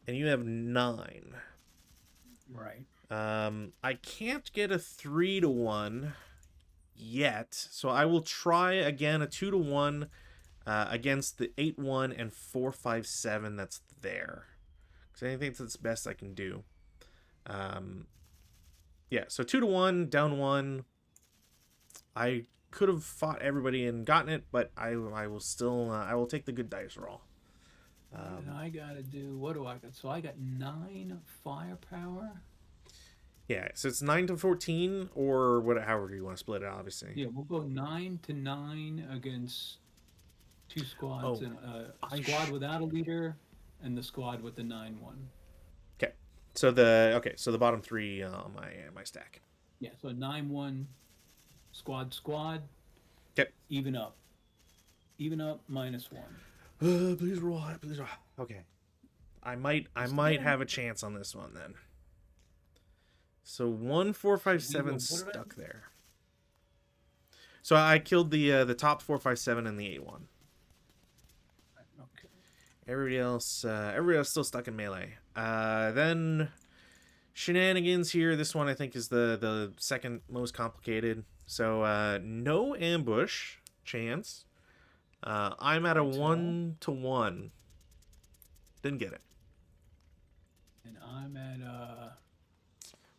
and you have 9.
Right.
I can't get a 3-to-1 yet, so I will try again a 2-to-1 against the 8-1 and 4-5-7 that's there. Because I think that's the best I can do. Yeah, so 2-to-1, down 1. I could have fought everybody and gotten it, but I will still I will take the good dice roll.
And I gotta do, what do I got? So I got 9 firepower.
Yeah, so it's 9 to 14 or however you want to split it, obviously.
Yeah, we'll go 9 to 9 against 2 squads, and a squad without a leader, and the squad with the 9-1.
Okay, so the bottom 3 on my stack.
Yeah, so 9-1, squad.
Okay.
Even up, -1.
Please roll. Okay, I might have a chance on this one then. So 1, 4, 5, 7 stuck there. So I killed the top 4, 5, 7 and the 8-1.
Okay.
Everybody else still stuck in melee. Then shenanigans here. This one I think is the second most complicated. So no ambush chance. I'm at a 1-to-1. Didn't get it.
And I'm at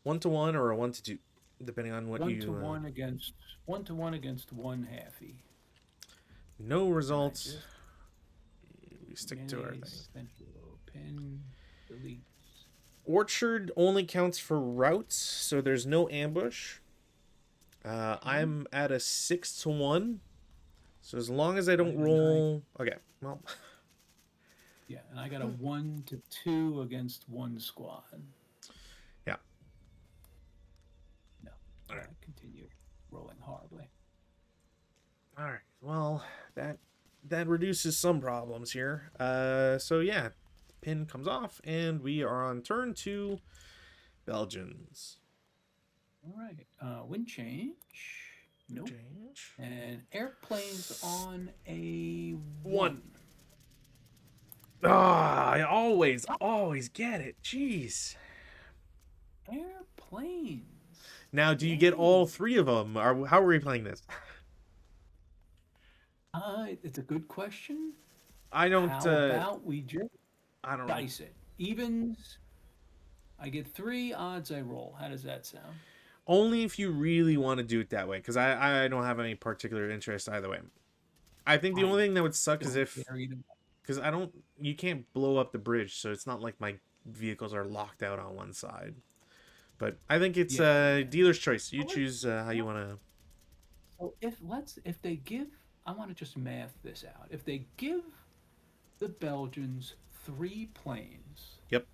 1-to-1 or a 1-to-2, depending on what
1-to-1 against 1-to-1 against 1 halfie.
No results. We stick to our thing.
Pin, delete.
Orchard only counts for routes, so there's no ambush. I'm at a 6-to-1. So as long as I don't roll... Okay, well...
Yeah, and I got a 1-to-2 against 1 squad.
Yeah.
No. All right. Continue rolling horribly.
All right. Well, that reduces some problems here. So yeah, pin comes off, and we are on turn 2, Belgians.
All right. Wind change. Nope.
Change.
And airplanes on a 1.
I always get it. Jeez.
Airplanes.
Now, do you get all 3 of them? Or how are we playing this?
It's a good question.
I don't.
How about we just
I don't
dice it? Evens. I get 3, odds I roll. How does that sound?
Only if you really want to do it that way, because I don't have any particular interest either way. I think the only thing that would suck is if, because you can't blow up the bridge, so it's not like my vehicles are locked out on one side. But I think it's dealer's choice. You choose how you want to.
So if they give, I want to just math this out. If they give the Belgians 3 planes.
Yep.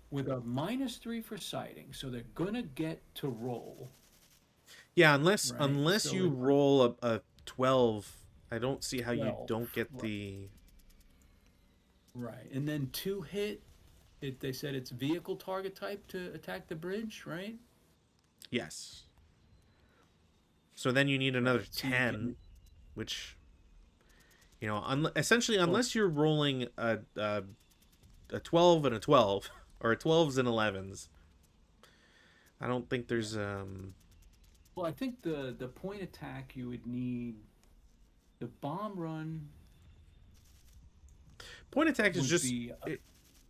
With a -3 for sighting, so they're gonna get to roll.
Yeah, unless you roll a 12, I don't see how you don't get the.
Right, and then 2 hit. They said it's vehicle target type to attack the bridge, right?
Yes. So then you need another 10, which, essentially, unless you're rolling a 12 and a 12. Or 12s and 11s. I don't think there's
Well, I think the point attack you would need the bomb run
Point attack is
would
just
be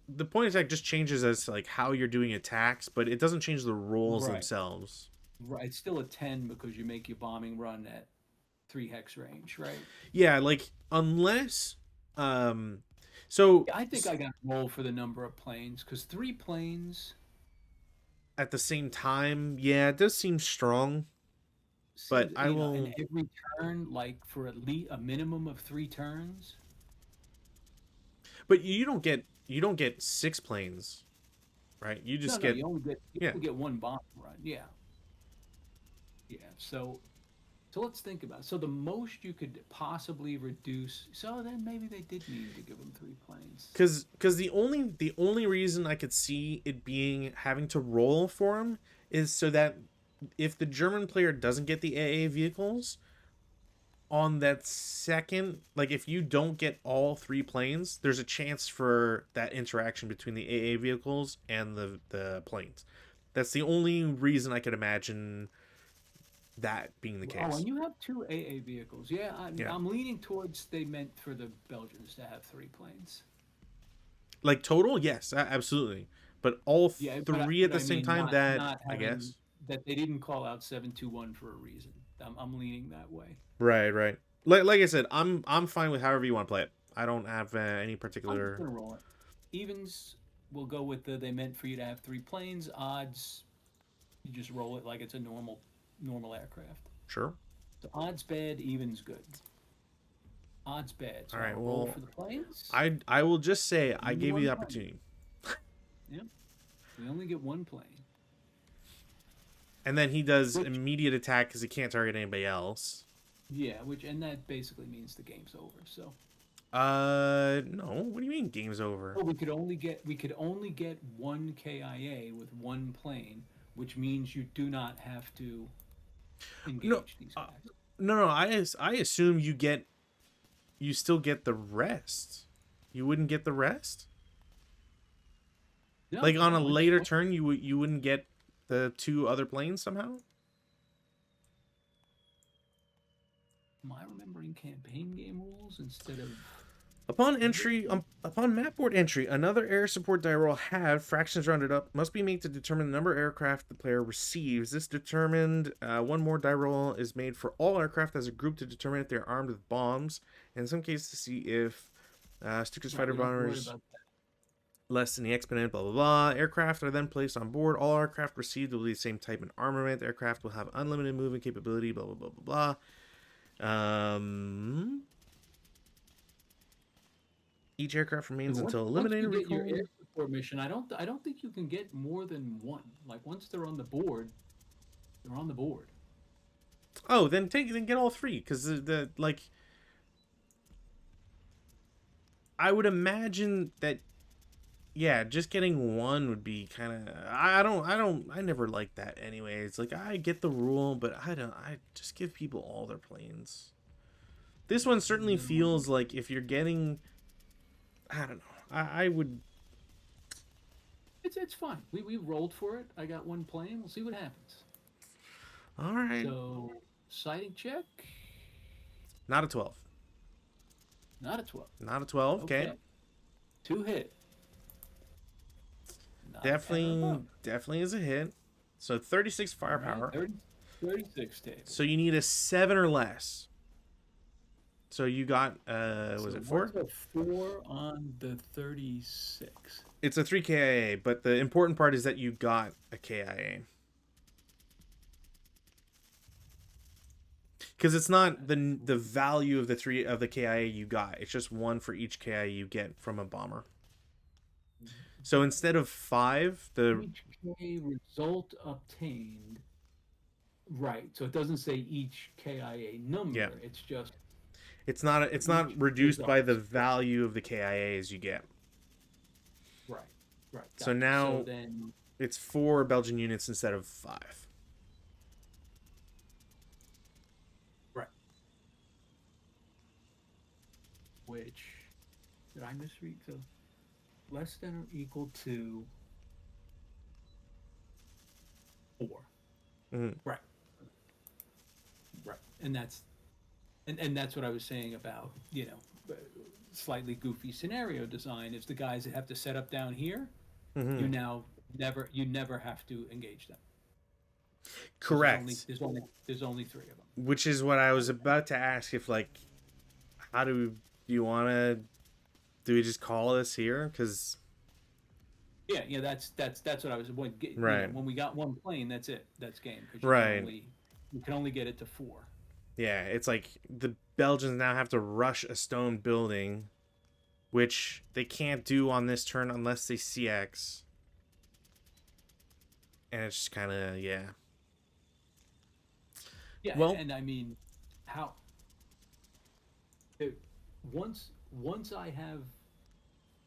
the point attack just changes as to, like, how you're doing attacks, but it doesn't change the rules
right.
themselves.
Right. It's still a 10 because you make your bombing run at 3 hex range, right?
Yeah, like unless um so
Yeah, I think I got to roll for the number of planes because 3 planes
at the same time, yeah, it does seem strong, but
seems,
I
you know, and
will.
every turn, like for at least a minimum of 3 turns.
But you don't get 6 planes, right? You
No,
just
no,
get,
you
yeah.
only get one bomb run. Yeah, yeah. So let's think about it. So the most you could possibly reduce. So then maybe they did need to give them 3 planes.
Because the only reason I could see it being having to roll for him is so that if the German player doesn't get the AA vehicles on that second, like if you don't get all 3 planes, there's a chance for that interaction between the AA vehicles and the planes. That's the only reason I could imagine that being the
Oh,
case.
and you have 2 AA vehicles. Yeah,
Yeah.
I'm leaning towards they meant for the Belgians to have 3 planes.
Like total, yes, absolutely. But all
Yeah,
three at
but
the
I
same
mean
time,
not
that I
having
guess.
that they didn't call out 721 for a reason. I'm leaning that way.
Right, right. Like I said, I'm fine with however you want to play it. I don't have any
I'm just
particular.
gonna roll it. Evens will go with the they meant for you to have 3 planes. Odds you just roll it like it's a normal aircraft.
Sure.
So odds bad, evens good. Odds bad.
All
So
right.
I'll roll
Well,
for the planes.
I will just say I
Only
gave you
one
the
plane.
opportunity,
Yep. We only get one plane.
and then he does
Which
immediate attack because he can't target anybody else.
yeah, which and that basically means the game's over. So
No. What do you mean game's over?
well, we could only get one KIA with one plane, which means you do not have to
No.
engage these guys.
No. I assume you still get the rest. You wouldn't get the rest.
No,
Like on a
no,
later turn, you wouldn't get the 2 other planes somehow.
am I remembering campaign game rules instead of
Upon mapboard entry, another air support die roll had fractions rounded up must be made to determine the number of aircraft the player receives. This determined one more die roll is made for all aircraft as a group to determine if they're armed with bombs. In some cases, to see if Stuka's
right,
fighter
we don't have to worry
bombers
about
less than the exponent. Blah blah blah. Aircraft are then placed on board. All aircraft received will be the same type and armament. The aircraft will have unlimited movement capability. Blah blah blah blah blah. Each aircraft
that.
remains until
Once you
eliminated
get your
recall.
air support mission, I don't think you can get more than one. Like once they're on the board, they're on the board.
Oh, then get all 3 because the like I would imagine that, yeah, just getting one would be kind of I never liked that anyway. It's like I get the rule, but I just give people all their planes. This one certainly
No.
feels like if you're getting, I don't know. I would.
It's fine. We rolled for it. I got one plane. We'll see what happens.
All right.
So sighting check,
Not a 12.
not a 12.
Not a 12. Okay.
Okay, 2 hit. Not ever
Definitely
above.
definitely is a hit. So 36
All right,
firepower.
36 table.
So you need a 7 or less. So you got was
So
it 4?
what's a 4 on the 36?
It's a 3 KIA, but the important part is that you got a KIA. Because it's not the value of the KIA you got. It's just 1 for each KIA you get from a bomber. So instead of 5, the
Each K result obtained. Right. So it doesn't say each KIA number.
yeah,
It's just
it's not
each
reduced by
result.
the value of the KIAs you get.
Right. Right.
So
Got it. So
now
then,
it's 4 Belgian units instead of 5.
right. Which did I misread? So less than or equal to 4.
Mhm.
Right. Right. And that's what I was saying about, slightly goofy scenario design is the guys that have to set up down here.
Hmm.
You now never have to engage them because
Correct.
there's only three of them.
Which is what I was about to ask. If like, how do you want to? Do we just call this here? Because
Yeah, yeah, that's what I was.
right,
When we got one plane, that's it. That's game because
right.
you can only get it to four.
Yeah, it's like the Belgians now have to rush a stone building, which they can't do on this turn unless they CX. And it's just kind of, yeah.
Yeah,
Well,
and I mean, how it, once I have,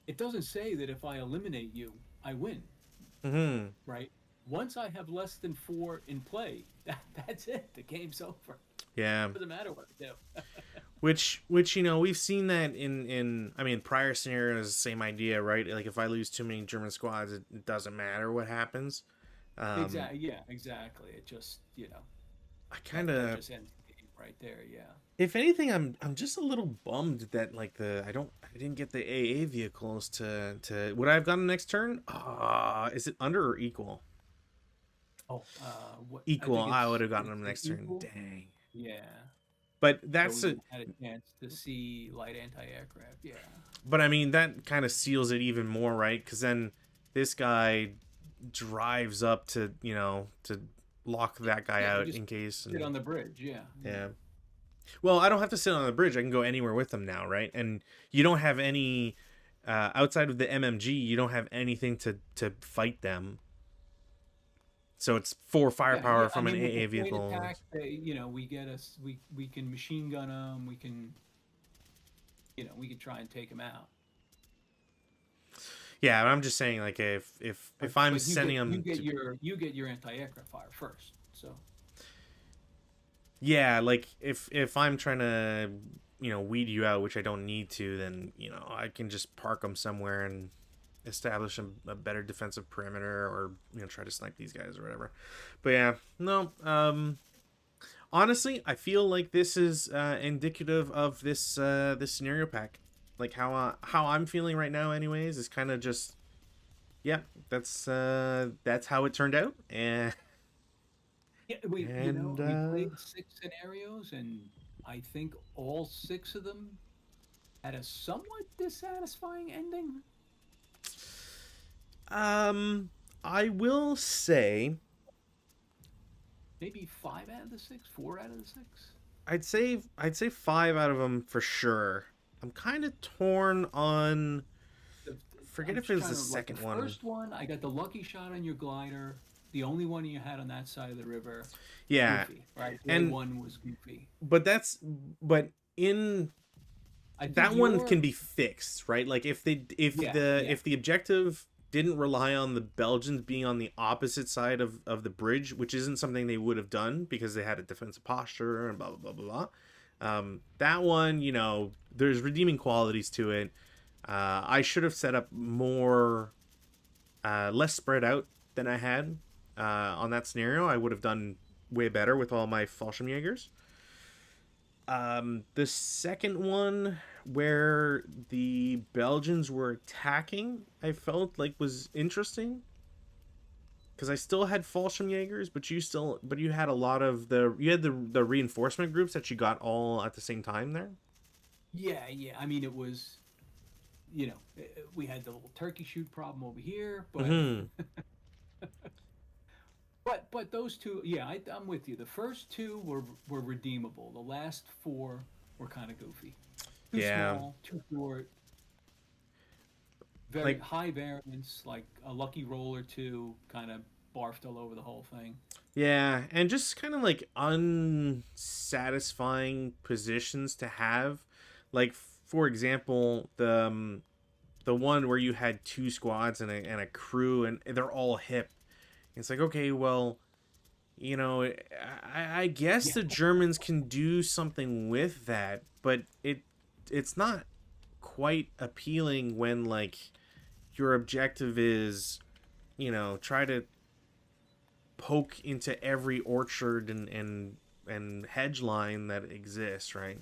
it doesn't say that if I eliminate you, I win,
hmm,
right? Once I have less than four in play, that's it. The game's over.
yeah.
Doesn't matter what I do.
Which we've seen that in I mean prior scenarios, same idea, right? Like if I lose too many German squads, it doesn't matter what happens. Um,
Exactly. Yeah. Exactly. It just
I kind
that
of,
just ends the game right there. Yeah.
if anything, I'm just a little bummed that like I didn't get the AA vehicles to would I have gotten next turn? Is it under or equal?
Oh, what I
Equal.
think
I would have gotten
it's
them
an
next turn.
equal.
Dang.
Yeah.
But
So
that's
we
a
would have had a chance to see light anti-aircraft. Yeah.
but I mean that kind of seals it even more, right? Because then this guy drives up to lock that guy
Yeah. You
out
just
in case.
sit
And
on the bridge. Yeah. Yeah.
yeah. Well, I don't have to sit on the bridge. I can go anywhere with them now, right? And you don't have any outside of the MMG. You don't have anything to fight them. So it's four
Yeah, yeah.
firepower
I
from an
mean, with the
AA
point
vehicle.
attack, we get us. We can machine gun them. We can try and take them out.
Yeah, but I'm just saying, like, if I'm
But
sending them to,
you get your anti-aircraft fire first. So
yeah, like if I'm trying to weed you out, which I don't need to, then I can just park them somewhere and establish a better defensive perimeter, or try to snipe these guys or whatever. But yeah, no. Honestly, I feel like this is indicative of this scenario pack. Like how I'm feeling right now, anyways, is kind of just yeah. That's how it turned out,
yeah,
and
we played six scenarios, and I think all six of them had a somewhat dissatisfying ending.
um, I will say
Maybe five out of the six, four out of the six.
I'd say five out of them for sure. I'm kind of torn on.
The,
Forget
I'm
if it
just
was
trying
the
to like the
second one.
first one. I got the lucky shot on your glider. The only one you had on that side of the river,
Yeah,
goofy, right? The only
and
one was goofy.
but that's but in
I think
that one can
your
be fixed, right? Like if they
yeah, yeah,
if the objective didn't rely on the Belgians being on the opposite side of the bridge, which isn't something they would have done because they had a defensive posture and blah blah blah blah blah. That one, there's redeeming qualities to it. I should have set up more, less spread out than I had on that scenario. I would have done way better with all my Fallschirmjägers. The second one where the Belgians were attacking, I felt like was interesting because I still had Fallschirmjägers, but you had a lot of the reinforcement groups that you got all at the same time there.
yeah, yeah. I mean, it was we had the little turkey shoot problem over here, but
Hmm.
but those two, yeah, I'm with you. The first two were redeemable. The last four were kind of goofy, too
Yeah.
small, too short, very
Like
high variance, like a lucky roll or two, kind of barfed all over the whole thing.
yeah, and just kind of like unsatisfying positions to have. Like for example, the one where you had two squads and a crew and they're all hip. It's like, okay, well, I guess
Yeah,
the Germans can do something with that, but it's not quite appealing when like your objective is, try to poke into every orchard and hedge line that exists, right?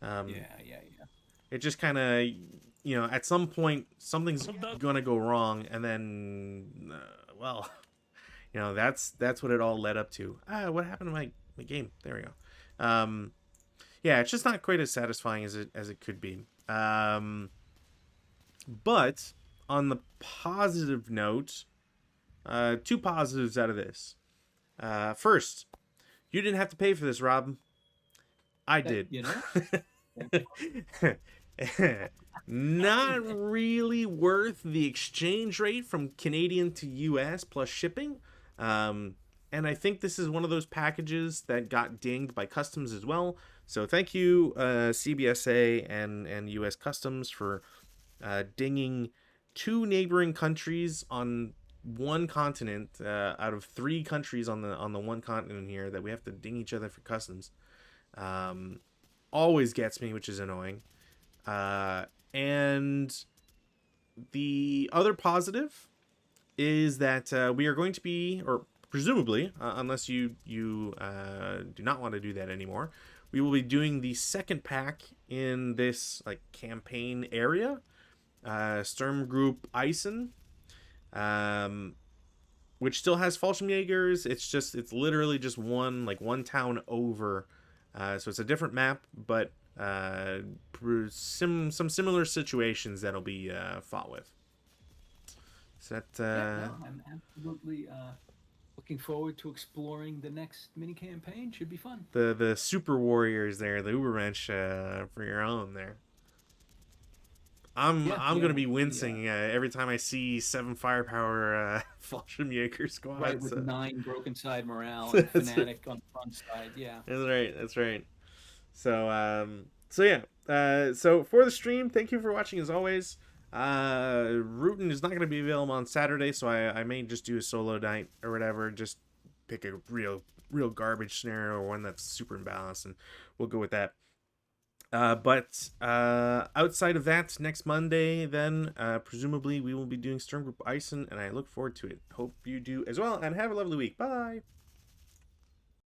Um,
yeah, yeah, yeah.
It just kind of, at some point something's gonna go wrong, and then, well, that's what it all led up to. What happened to my game? There we go. Yeah, it's just not quite as satisfying as it could be. But on the positive note, two positives out of this. First, you didn't have to pay for this, Rob. I did.
You know?
Not really worth the exchange rate from Canadian to US plus shipping. And I think this is one of those packages that got dinged by customs as well. So thank you, CBSA and US Customs, for dinging two neighboring countries on one continent out of three countries on the one continent here that we have to ding each other for customs. Always gets me, which is annoying. And the other positive is that we are going to be, or presumably, unless you do not want to do that anymore, we will be doing the second pack in this like campaign area, Sturm Group Eisen, which still has Fallschirmjägers. It's literally just one town over. So it's a different map, but some similar situations that'll be fought with. So that
No, I'm absolutely looking forward to exploring the next mini campaign. Should be fun.
the super warriors there, the Ubermensch for your own there. I'm gonna be wincing every time I see 7 firepower Fallschirmjäger squads.
Right, with 9 broken side morale and Fnatic on the front side. Yeah.
That's right. So yeah. So for the stream, thank you for watching as always. Rootin is not going to be available on Saturday, so I may just do a solo night or whatever. Just pick a real garbage scenario or one that's super imbalanced, and we'll go with that. But outside of that, next Monday, then presumably we will be doing Sturm Group Eisen, and I look forward to it. Hope you do as well, and have a lovely week. Bye.